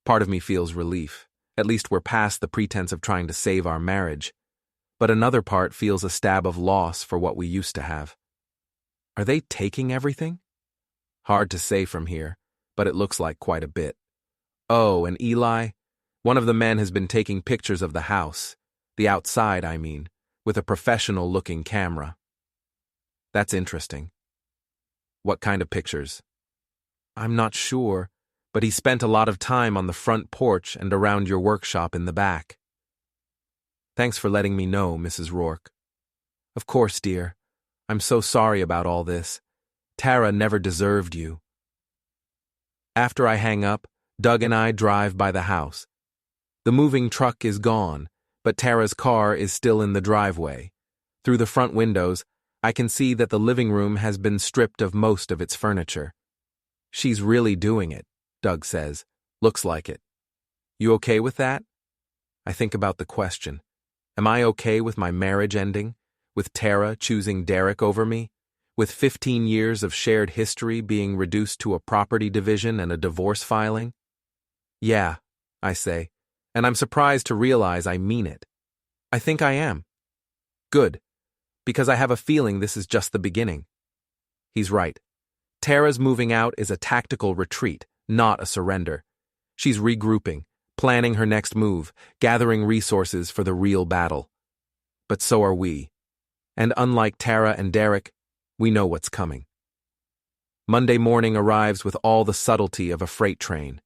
Part of me feels relief. At least we're past the pretense of trying to save our marriage. But another part feels a stab of loss for what we used to have. Are they taking everything? Hard to say from here, but it looks like quite a bit. Oh, and Eli? One of the men has been taking pictures of the house, the outside, I mean, with a professional-looking camera. That's interesting. What kind of pictures? I'm not sure, but he spent a lot of time on the front porch and around your workshop in the back. Thanks for letting me know, Mrs. Rourke. Of course, dear. I'm so sorry about all this. Tara never deserved you. After I hang up, Doug and I drive by the house. The moving truck is gone, but Tara's car is still in the driveway. Through the front windows, I can see that the living room has been stripped of most of its furniture. She's really doing it, Doug says. Looks like it. You okay with that? I think about the question. Am I okay with my marriage ending? With Tara choosing Derek over me? With 15 years of shared history being reduced to a property division and a divorce filing? Yeah, I say, and I'm surprised to realize I mean it. I think I am. Good, because I have a feeling this is just the beginning. He's right. Tara's moving out is a tactical retreat, not a surrender. She's regrouping, planning her next move, gathering resources for the real battle. But so are we. And unlike Tara and Derek, we know what's coming. Monday morning arrives with all the subtlety of a freight train.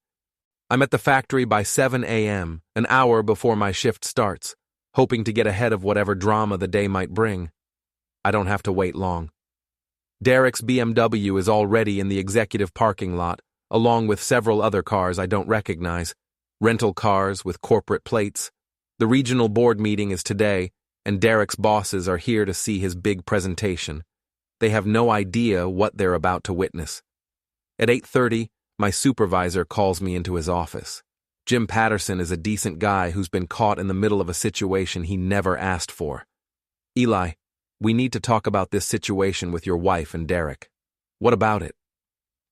I'm at the factory by 7 a.m., an hour before my shift starts, hoping to get ahead of whatever drama the day might bring. I don't have to wait long. Derek's BMW is already in the executive parking lot, along with several other cars I don't recognize, rental cars with corporate plates. The regional board meeting is today, and Derek's bosses are here to see his big presentation. They have no idea what they're about to witness. At 8:30, my supervisor calls me into his office. Jim Patterson is a decent guy who's been caught in the middle of a situation he never asked for. Eli, we need to talk about this situation with your wife and Derek. What about it?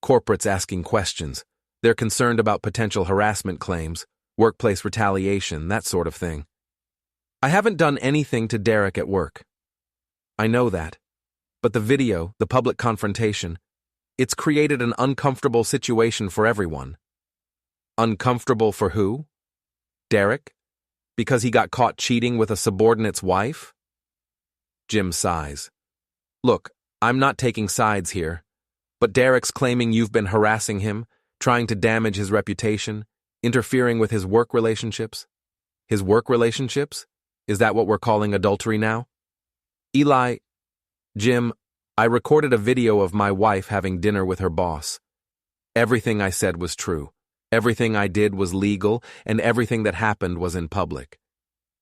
Corporate's asking questions. They're concerned about potential harassment claims, workplace retaliation, that sort of thing. I haven't done anything to Derek at work. I know that. But the video, the public confrontation, it's created an uncomfortable situation for everyone. Uncomfortable for who? Derek? Because he got caught cheating with a subordinate's wife? Jim sighs. Look, I'm not taking sides here, but Derek's claiming you've been harassing him, trying to damage his reputation, interfering with his work relationships. His work relationships? Is that what we're calling adultery now? Eli, Jim, I recorded a video of my wife having dinner with her boss. Everything I said was true. Everything I did was legal, and everything that happened was in public.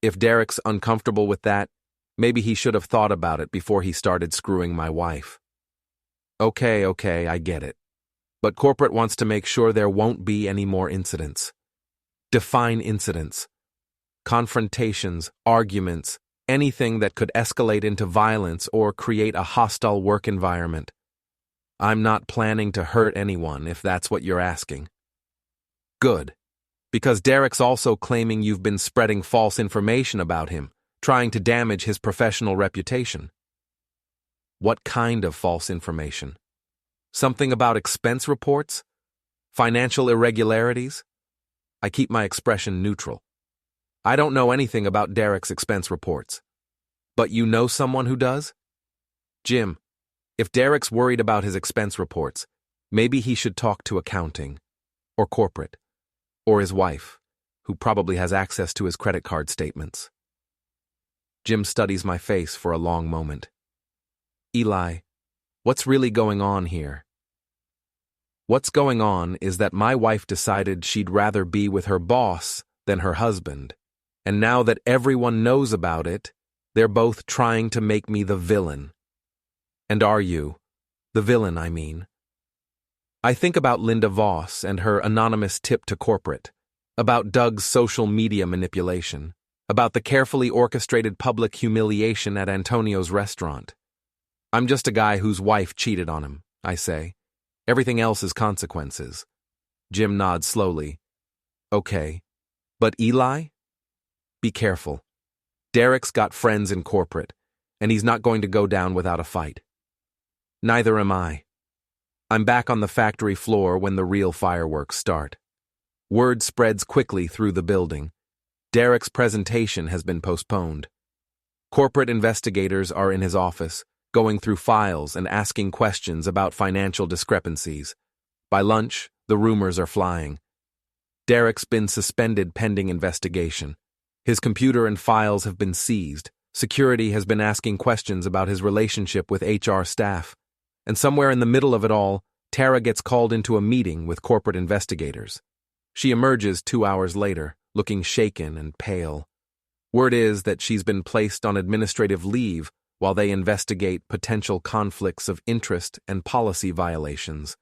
If Derek's uncomfortable with that, maybe he should have thought about it before he started screwing my wife. Okay, I get it. But corporate wants to make sure there won't be any more incidents. Define incidents. Confrontations, arguments, anything that could escalate into violence or create a hostile work environment. I'm not planning to hurt anyone, if that's what you're asking. Good. Because Derek's also claiming you've been spreading false information about him, trying to damage his professional reputation. What kind of false information? Something about expense reports? Financial irregularities? I keep my expression neutral. I don't know anything about Derek's expense reports. But you know someone who does? Jim, if Derek's worried about his expense reports, maybe he should talk to accounting, or corporate, or his wife, who probably has access to his credit card statements. Jim studies my face for a long moment. Eli, what's really going on here? What's going on is that my wife decided she'd rather be with her boss than her husband. And now that everyone knows about it, they're both trying to make me the villain. And are you? The villain, I mean. I think about Linda Voss and her anonymous tip to corporate, about Doug's social media manipulation, about the carefully orchestrated public humiliation at Antonio's restaurant. I'm just a guy whose wife cheated on him, I say. Everything else is consequences. Jim nods slowly. Okay. But Eli? Be careful. Derek's got friends in corporate, and he's not going to go down without a fight. Neither am I. I'm back on the factory floor when the real fireworks start. Word spreads quickly through the building. Derek's presentation has been postponed. Corporate investigators are in his office, going through files and asking questions about financial discrepancies. By lunch, the rumors are flying. Derek's been suspended pending investigation. His computer and files have been seized. Security has been asking questions about his relationship with HR staff. And somewhere in the middle of it all, Tara gets called into a meeting with corporate investigators. She emerges 2 hours later, looking shaken and pale. Word is that she's been placed on administrative leave while they investigate potential conflicts of interest and policy violations.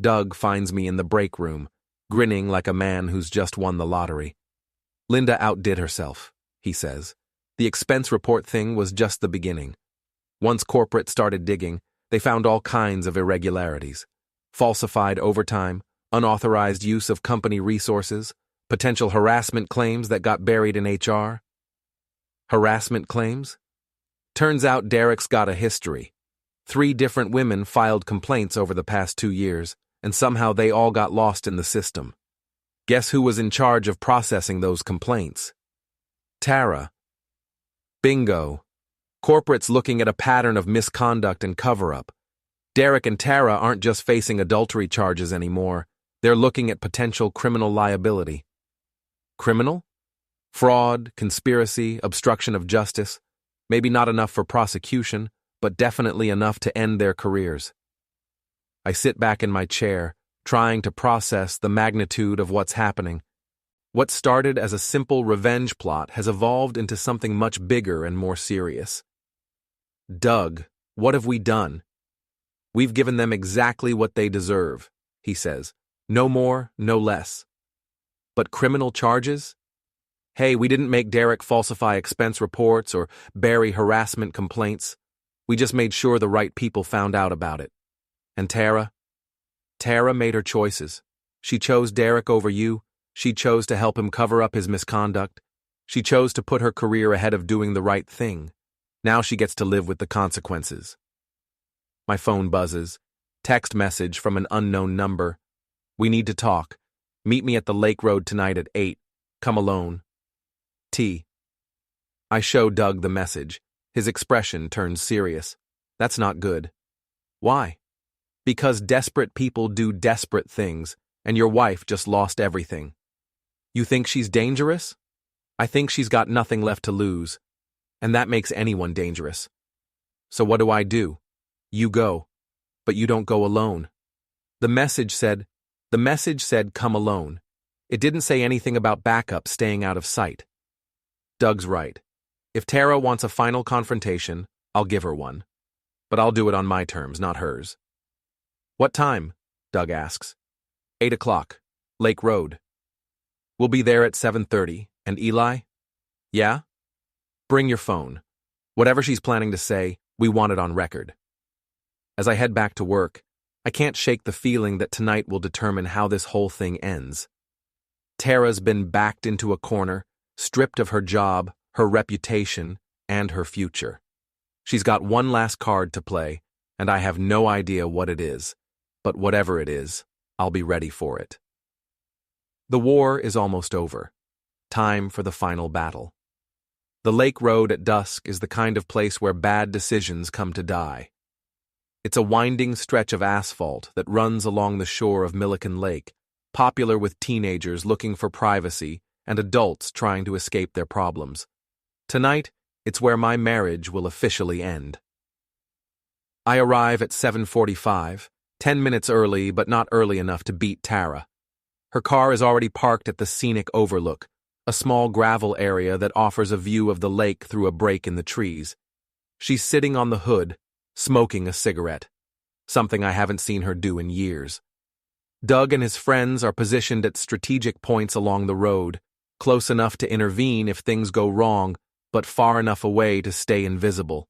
Doug finds me in the break room, grinning like a man who's just won the lottery. Linda outdid herself, he says. The expense report thing was just the beginning. Once corporate started digging, they found all kinds of irregularities. Falsified overtime, unauthorized use of company resources, potential harassment claims that got buried in HR. Harassment claims? Turns out Derek's got a history. 3 different women filed complaints over the past 2 years, and somehow they all got lost in the system. Guess who was in charge of processing those complaints? Tara. Bingo. Corporate's looking at a pattern of misconduct and cover-up. Derek and Tara aren't just facing adultery charges anymore. They're looking at potential criminal liability. Criminal? Fraud, conspiracy, obstruction of justice. Maybe not enough for prosecution, but definitely enough to end their careers. I sit back in my chair, trying to process the magnitude of what's happening. What started as a simple revenge plot has evolved into something much bigger and more serious. Doug, what have we done? We've given them exactly what they deserve, he says. No more, no less. But criminal charges? Hey, we didn't make Derek falsify expense reports or bury harassment complaints. We just made sure the right people found out about it. And Tara? Tara made her choices. She chose Derek over you. She chose to help him cover up his misconduct. She chose to put her career ahead of doing the right thing. Now she gets to live with the consequences. My phone buzzes. Text message from an unknown number. We need to talk. Meet me at the Lake Road tonight at 8. Come alone. T. I show Doug the message. His expression turns serious. That's not good. Why? Because desperate people do desperate things, and your wife just lost everything. You think she's dangerous? I think she's got nothing left to lose, and that makes anyone dangerous. So what do? You go. But you don't go alone. The message said come alone. It didn't say anything about backup staying out of sight. Doug's right. If Tara wants a final confrontation, I'll give her one. But I'll do it on my terms, not hers. What time? Doug asks. 8 o'clock. Lake Road. We'll be there at 7:30. And Eli? Yeah? Bring your phone. Whatever she's planning to say, we want it on record. As I head back to work, I can't shake the feeling that tonight will determine how this whole thing ends. Tara's been backed into a corner, stripped of her job, her reputation, and her future. She's got one last card to play, and I have no idea what it is. But whatever it is, I'll be ready for it. The war is almost over. Time for the final battle. The Lake Road at dusk is the kind of place where bad decisions come to die. It's a winding stretch of asphalt that runs along the shore of Milliken Lake, popular with teenagers looking for privacy and adults trying to escape their problems. Tonight, it's where my marriage will officially end. I arrive at 7:45, 10 minutes early but not early enough to beat Tara. Her car is already parked at the scenic overlook, a small gravel area that offers a view of the lake through a break in the trees. She's sitting on the hood, smoking a cigarette, something I haven't seen her do in years. Doug and his friends are positioned at strategic points along the road, close enough to intervene if things go wrong, but far enough away to stay invisible.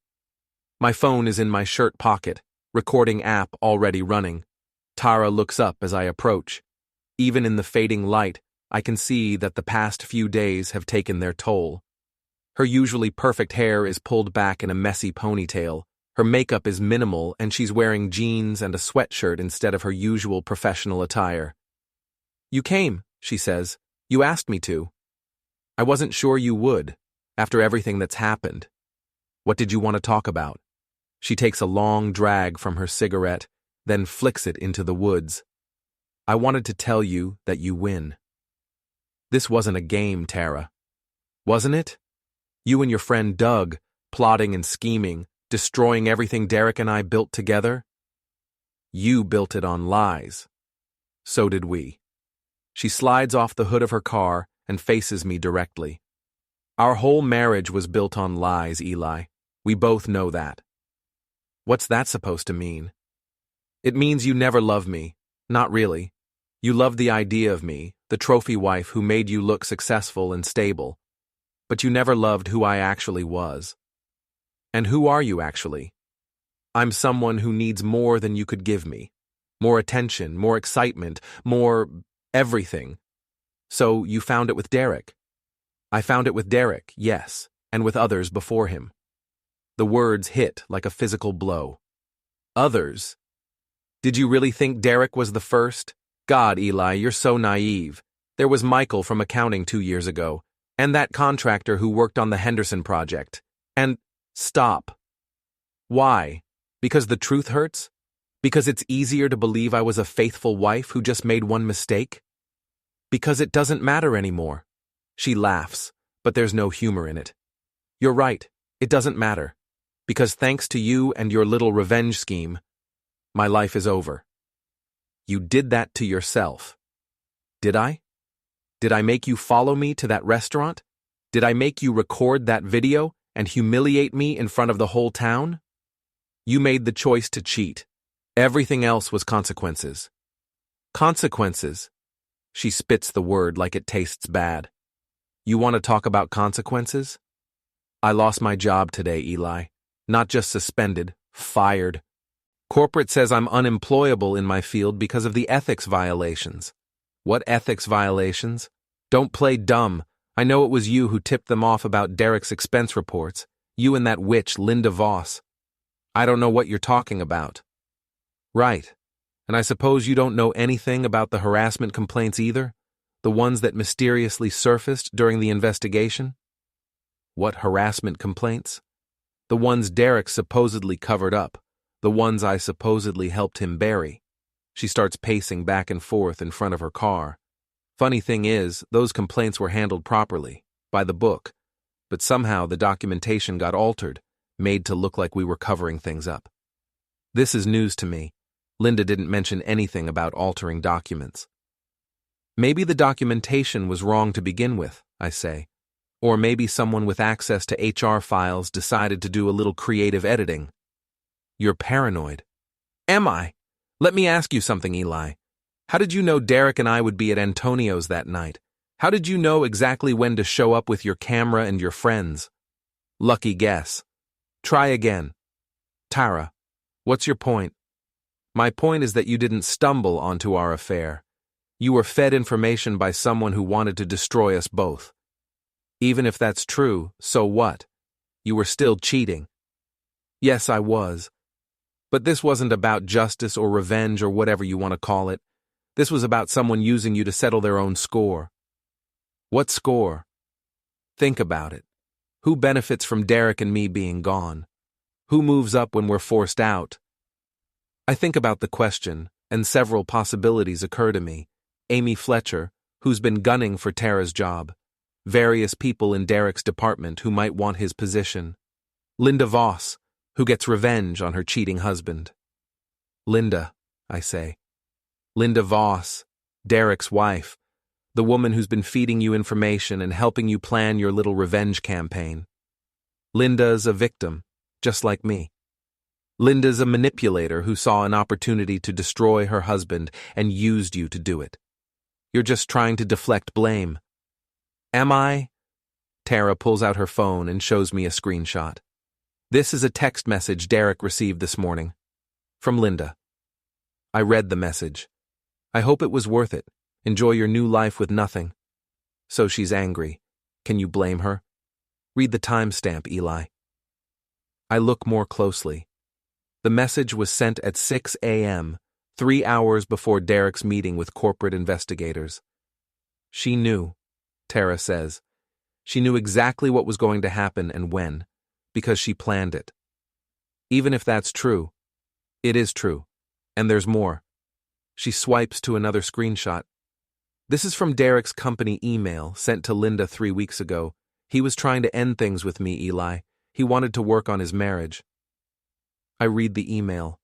My phone is in my shirt pocket, recording app already running. Tara looks up as I approach. Even in the fading light, I can see that the past few days have taken their toll. Her usually perfect hair is pulled back in a messy ponytail. Her makeup is minimal and she's wearing jeans and a sweatshirt instead of her usual professional attire. "You came," she says. "You asked me to." "I wasn't sure you would, after everything that's happened." "What did you want to talk about?" She takes a long drag from her cigarette, then flicks it into the woods. "I wanted to tell you that you win." This wasn't a game, Tara. Wasn't it? You and your friend Doug, plotting and scheming, destroying everything Derek and I built together? You built it on lies. So did we. She slides off the hood of her car and faces me directly. Our whole marriage was built on lies, Eli. We both know that. What's that supposed to mean? It means you never loved me. Not really. You loved the idea of me, the trophy wife who made you look successful and stable. But you never loved who I actually was. And who are you actually? I'm someone who needs more than you could give me. More attention, more excitement, more everything. So you found it with Derek. I found it with Derek, yes, and with others before him. The words hit like a physical blow. Others? Did you really think Derek was the first? God, Eli, you're so naive. There was Michael from accounting 2 years ago, and that contractor who worked on the Henderson project. And stop. Why? Because the truth hurts? Because it's easier to believe I was a faithful wife who just made one mistake? Because it doesn't matter anymore. She laughs, but there's no humor in it. You're right, it doesn't matter. Because thanks to you and your little revenge scheme, my life is over. You did that to yourself. Did I? Did I make you follow me to that restaurant? Did I make you record that video and humiliate me in front of the whole town? You made the choice to cheat. Everything else was consequences. Consequences. She spits the word like it tastes bad. You want to talk about consequences? I lost my job today, Eli. Not just suspended, fired. Corporate says I'm unemployable in my field because of the ethics violations. What ethics violations? Don't play dumb. I know it was you who tipped them off about Derek's expense reports. You and that witch, Linda Voss. I don't know what you're talking about. Right. And I suppose you don't know anything about the harassment complaints either? The ones that mysteriously surfaced during the investigation? What harassment complaints? The ones Derek supposedly covered up. The ones I supposedly helped him bury. She starts pacing back and forth in front of her car. Funny thing is, those complaints were handled properly, by the book, but somehow the documentation got altered, made to look like we were covering things up. This is news to me. Linda didn't mention anything about altering documents. Maybe the documentation was wrong to begin with, I say. Or maybe someone with access to HR files decided to do a little creative editing. You're paranoid. Am I? Let me ask you something, Eli. How did you know Derek and I would be at Antonio's that night? How did you know exactly when to show up with your camera and your friends? Lucky guess. Try again. Tara, what's your point? My point is that you didn't stumble onto our affair. You were fed information by someone who wanted to destroy us both. Even if that's true, so what? You were still cheating. Yes, I was. But this wasn't about justice or revenge or whatever you want to call it. This was about someone using you to settle their own score. What score? Think about it. Who benefits from Derek and me being gone? Who moves up when we're forced out? I think about the question, and several possibilities occur to me. Amy Fletcher, who's been gunning for Tara's job. Various people in Derek's department who might want his position. Linda Voss, who gets revenge on her cheating husband. Linda, I say. Linda Voss, Derek's wife, the woman who's been feeding you information and helping you plan your little revenge campaign. Linda's a victim, just like me. Linda's a manipulator who saw an opportunity to destroy her husband and used you to do it. You're just trying to deflect blame. Am I? Tara pulls out her phone and shows me a screenshot. This is a text message Derek received this morning. From Linda. I read the message. I hope it was worth it. Enjoy your new life with nothing. So she's angry. Can you blame her? Read the timestamp, Eli. I look more closely. The message was sent at 6 a.m., 3 hours before Derek's meeting with corporate investigators. She knew, Tara says. She knew exactly what was going to happen and when, because she planned it. Even if that's true, it is true, and there's more. She swipes to another screenshot. This is from Derek's company email sent to Linda 3 weeks ago. He was trying to end things with me, Eli. He wanted to work on his marriage. I read the email.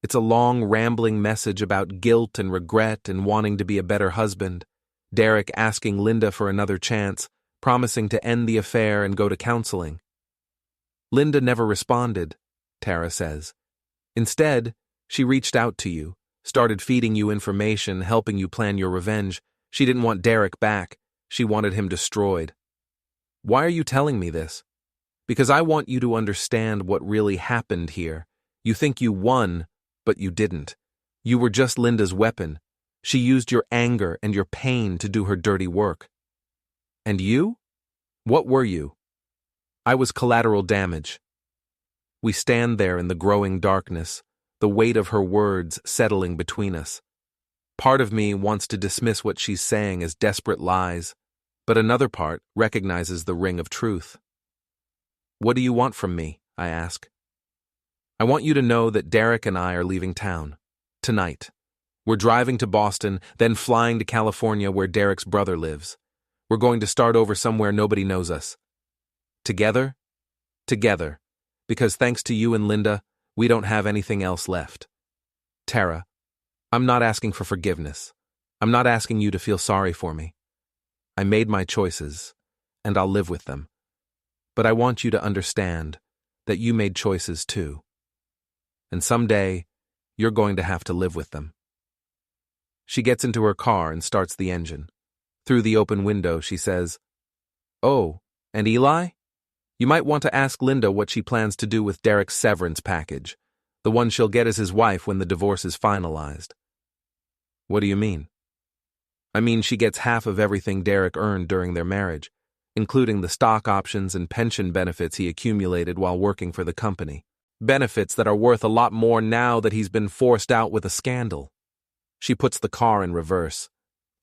It's a long, rambling message about guilt and regret and wanting to be a better husband. Derek asking Linda for another chance, promising to end the affair and go to counseling. Linda never responded, Tara says. Instead, she reached out to you, started feeding you information, helping you plan your revenge. She didn't want Derek back. She wanted him destroyed. Why are you telling me this? Because I want you to understand what really happened here. You think you won, but you didn't. You were just Linda's weapon. She used your anger and your pain to do her dirty work. And you? What were you? I was collateral damage. We stand there in the growing darkness, the weight of her words settling between us. Part of me wants to dismiss what she's saying as desperate lies, but another part recognizes the ring of truth. What do you want from me? I ask. I want you to know that Derek and I are leaving town. Tonight. We're driving to Boston, then flying to California where Derek's brother lives. We're going to start over somewhere nobody knows us. Together? Together. Because thanks to you and Linda, we don't have anything else left. Tara, I'm not asking for forgiveness. I'm not asking you to feel sorry for me. I made my choices, and I'll live with them. But I want you to understand that you made choices too. And someday, you're going to have to live with them. She gets into her car and starts the engine. Through the open window, she says, "Oh, and Eli? You might want to ask Linda what she plans to do with Derek's severance package, the one she'll get as his wife when the divorce is finalized." What do you mean? I mean she gets half of everything Derek earned during their marriage, including the stock options and pension benefits he accumulated while working for the company. Benefits that are worth a lot more now that he's been forced out with a scandal. She puts the car in reverse.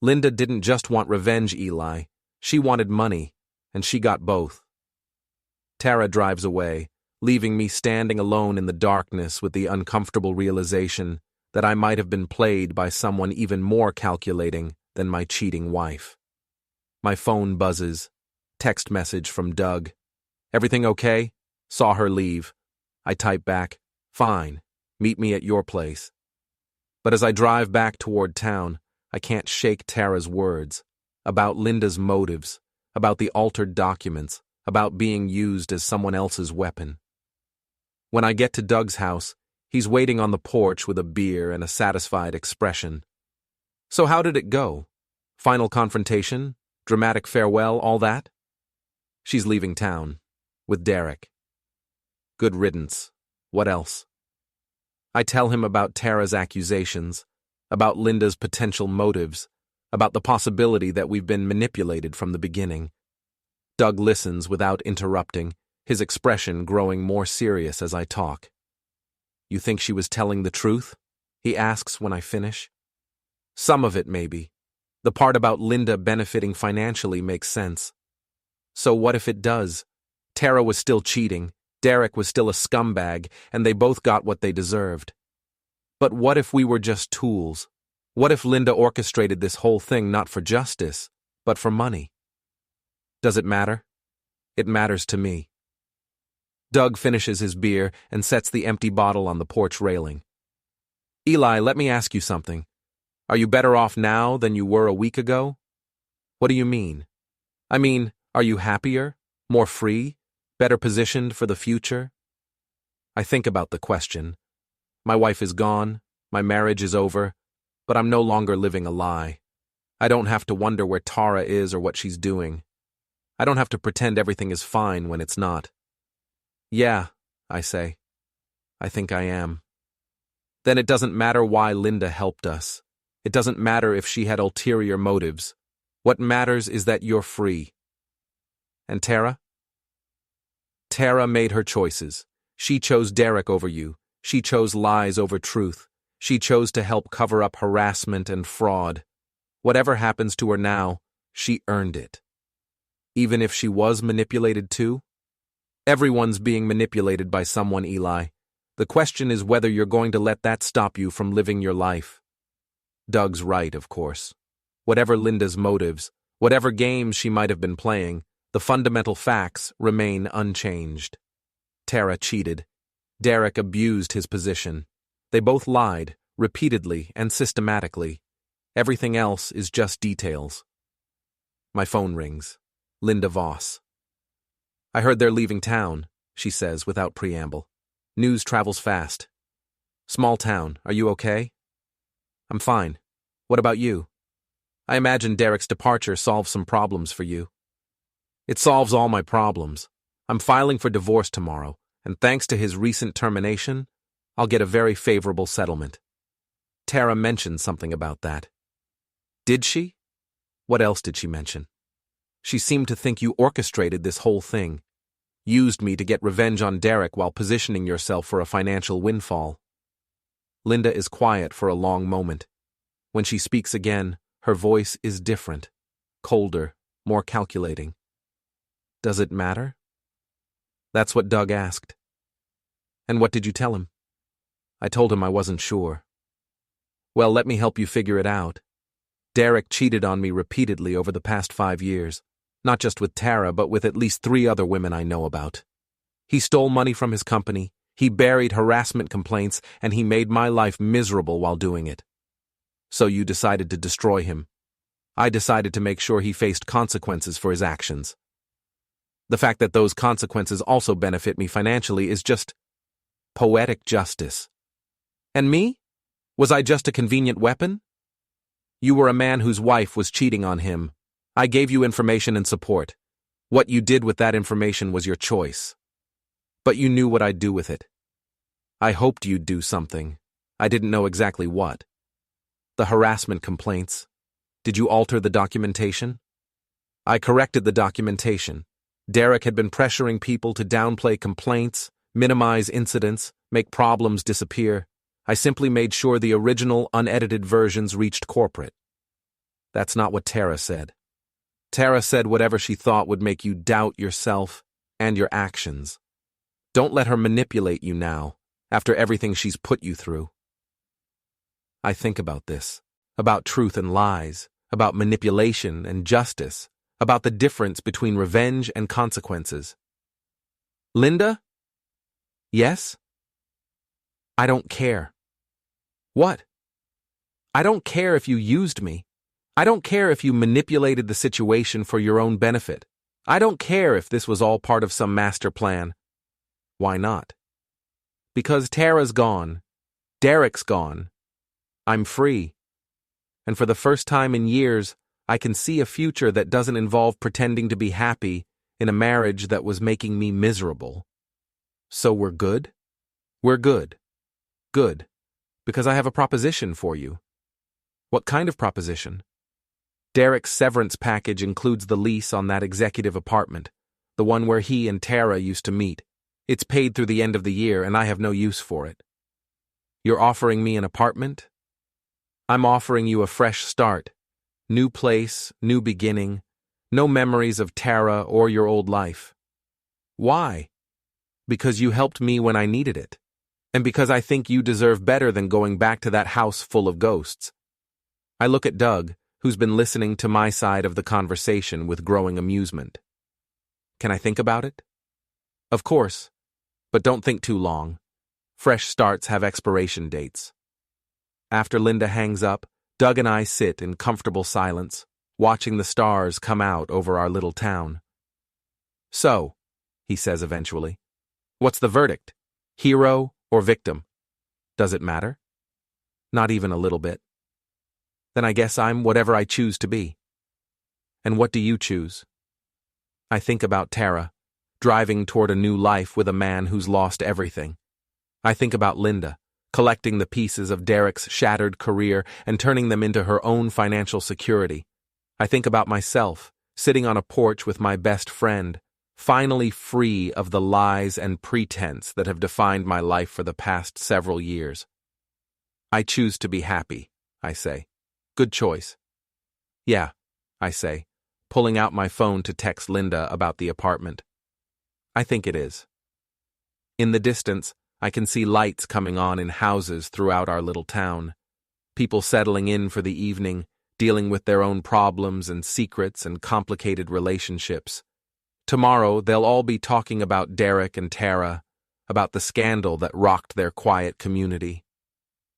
Linda didn't just want revenge, Eli. She wanted money, and she got both. Tara drives away, leaving me standing alone in the darkness with the uncomfortable realization that I might have been played by someone even more calculating than my cheating wife. My phone buzzes. Text message from Doug. "Everything okay? Saw her leave. I type back, "Fine, meet me at your place." But as I drive back toward town, I can't shake Tara's words about Linda's motives, about the altered documents, about being used as someone else's weapon. When I get to Doug's house, he's waiting on the porch with a beer and a satisfied expression. "So how did it go? Final confrontation? Dramatic farewell, all that?" "She's leaving town. With Derek." "Good riddance. What else?" I tell him about Tara's accusations, about Linda's potential motives, about the possibility that we've been manipulated from the beginning. Doug listens without interrupting, his expression growing more serious as I talk. "You think she was telling the truth?" he asks when I finish. "Some of it, maybe. The part about Linda benefiting financially makes sense. So what if it does? Tara was still cheating, Derek was still a scumbag, and they both got what they deserved. But what if we were just tools? What if Linda orchestrated this whole thing not for justice, but for money? Does it matter? It matters to me." Doug finishes his beer and sets the empty bottle on the porch railing. "Eli, let me ask you something. Are you better off now than you were a week ago?" "What do you mean?" "I mean, are you happier, more free, better positioned for the future?" I think about the question. My wife is gone, my marriage is over, but I'm no longer living a lie. I don't have to wonder where Tara is or what she's doing. I don't have to pretend everything is fine when it's not. "Yeah," I say. "I think I am." Then it doesn't matter why Linda helped us. It doesn't matter if she had ulterior motives. What matters is that you're free. And Tara? Tara made her choices. She chose Derek over you. She chose lies over truth. She chose to help cover up harassment and fraud. Whatever happens to her now, she earned it. Even if she was manipulated too? Everyone's being manipulated by someone, Eli. The question is whether you're going to let that stop you from living your life. Doug's right, of course. Whatever Linda's motives, whatever games she might have been playing, the fundamental facts remain unchanged. Tara cheated. Derek abused his position. They both lied, repeatedly and systematically. Everything else is just details. My phone rings. Linda Voss. "I heard they're leaving town," she says without preamble. "News travels fast." "Small town, are you okay?" "I'm fine. What about you?" "I imagine Derek's departure solves some problems for you." "It solves all my problems. I'm filing for divorce tomorrow, and thanks to his recent termination, I'll get a very favorable settlement." Tara mentioned something about that. Did she? What else did she mention? She seemed to think you orchestrated this whole thing, used me to get revenge on Derek while positioning yourself for a financial windfall. Linda is quiet for a long moment. When she speaks again, her voice is different, colder, more calculating. "Does it matter?" That's what Doug asked. "And what did you tell him?" I told him I wasn't sure. "Well, let me help you figure it out. Derek cheated on me repeatedly over the past 5 years, not just with Tara, but with at least 3 other women I know about. He stole money from his company, he buried harassment complaints, and he made my life miserable while doing it. So you decided to destroy him. I decided to make sure he faced consequences for his actions. The fact that those consequences also benefit me financially is just poetic justice. And me? Was I just a convenient weapon? You were a man whose wife was cheating on him. I gave you information and support. What you did with that information was your choice. But you knew what I'd do with it. I hoped you'd do something. I didn't know exactly what. The harassment complaints. Did you alter the documentation? I corrected the documentation. Derek had been pressuring people to downplay complaints, minimize incidents, make problems disappear. I simply made sure the original, unedited versions reached corporate. That's not what Tara said. Tara said whatever she thought would make you doubt yourself and your actions. Don't let her manipulate you now, after everything she's put you through. I think about this, about truth and lies, about manipulation and justice, about the difference between revenge and consequences. Linda, Yes? I don't care. What? I don't care if you used me. I don't care if you manipulated the situation for your own benefit. I don't care if this was all part of some master plan. Why not? Because Tara's gone. Derek's gone. I'm free. And for the first time in years, I can see a future that doesn't involve pretending to be happy in a marriage that was making me miserable. So we're good? We're good. Good. Because I have a proposition for you. What kind of proposition? Derek's severance package includes the lease on that executive apartment, the one where he and Tara used to meet. It's paid through the end of the year, and I have no use for it. You're offering me an apartment? I'm offering you a fresh start. New place, new beginning. No memories of Tara or your old life. Why? Because you helped me when I needed it. And because I think you deserve better than going back to that house full of ghosts. I look at Doug, who's been listening to my side of the conversation with growing amusement. Can I think about it? Of course, but don't think too long. Fresh starts have expiration dates. After Linda hangs up, Doug and I sit in comfortable silence, watching the stars come out over our little town. So, he says eventually, what's the verdict? Hero or victim? Does it matter? Not even a little bit. Then I guess I'm whatever I choose to be. And what do you choose? I think about Tara, driving toward a new life with a man who's lost everything. I think about Linda, collecting the pieces of Derek's shattered career and turning them into her own financial security. I think about myself, sitting on a porch with my best friend, finally free of the lies and pretense that have defined my life for the past several years. I choose to be happy, I say. Good choice. Yeah, I say, pulling out my phone to text Linda about the apartment. I think it is. In the distance, I can see lights coming on in houses throughout our little town. People settling in for the evening, dealing with their own problems and secrets and complicated relationships. Tomorrow, they'll all be talking about Derek and Tara, about the scandal that rocked their quiet community.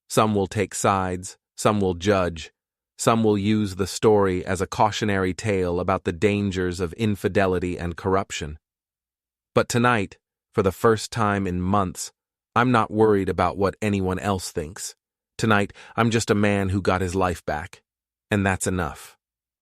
Some will take sides, some will judge, some will use the story as a cautionary tale about the dangers of infidelity and corruption. But tonight, for the first time in months, I'm not worried about what anyone else thinks. Tonight, I'm just a man who got his life back, and that's enough.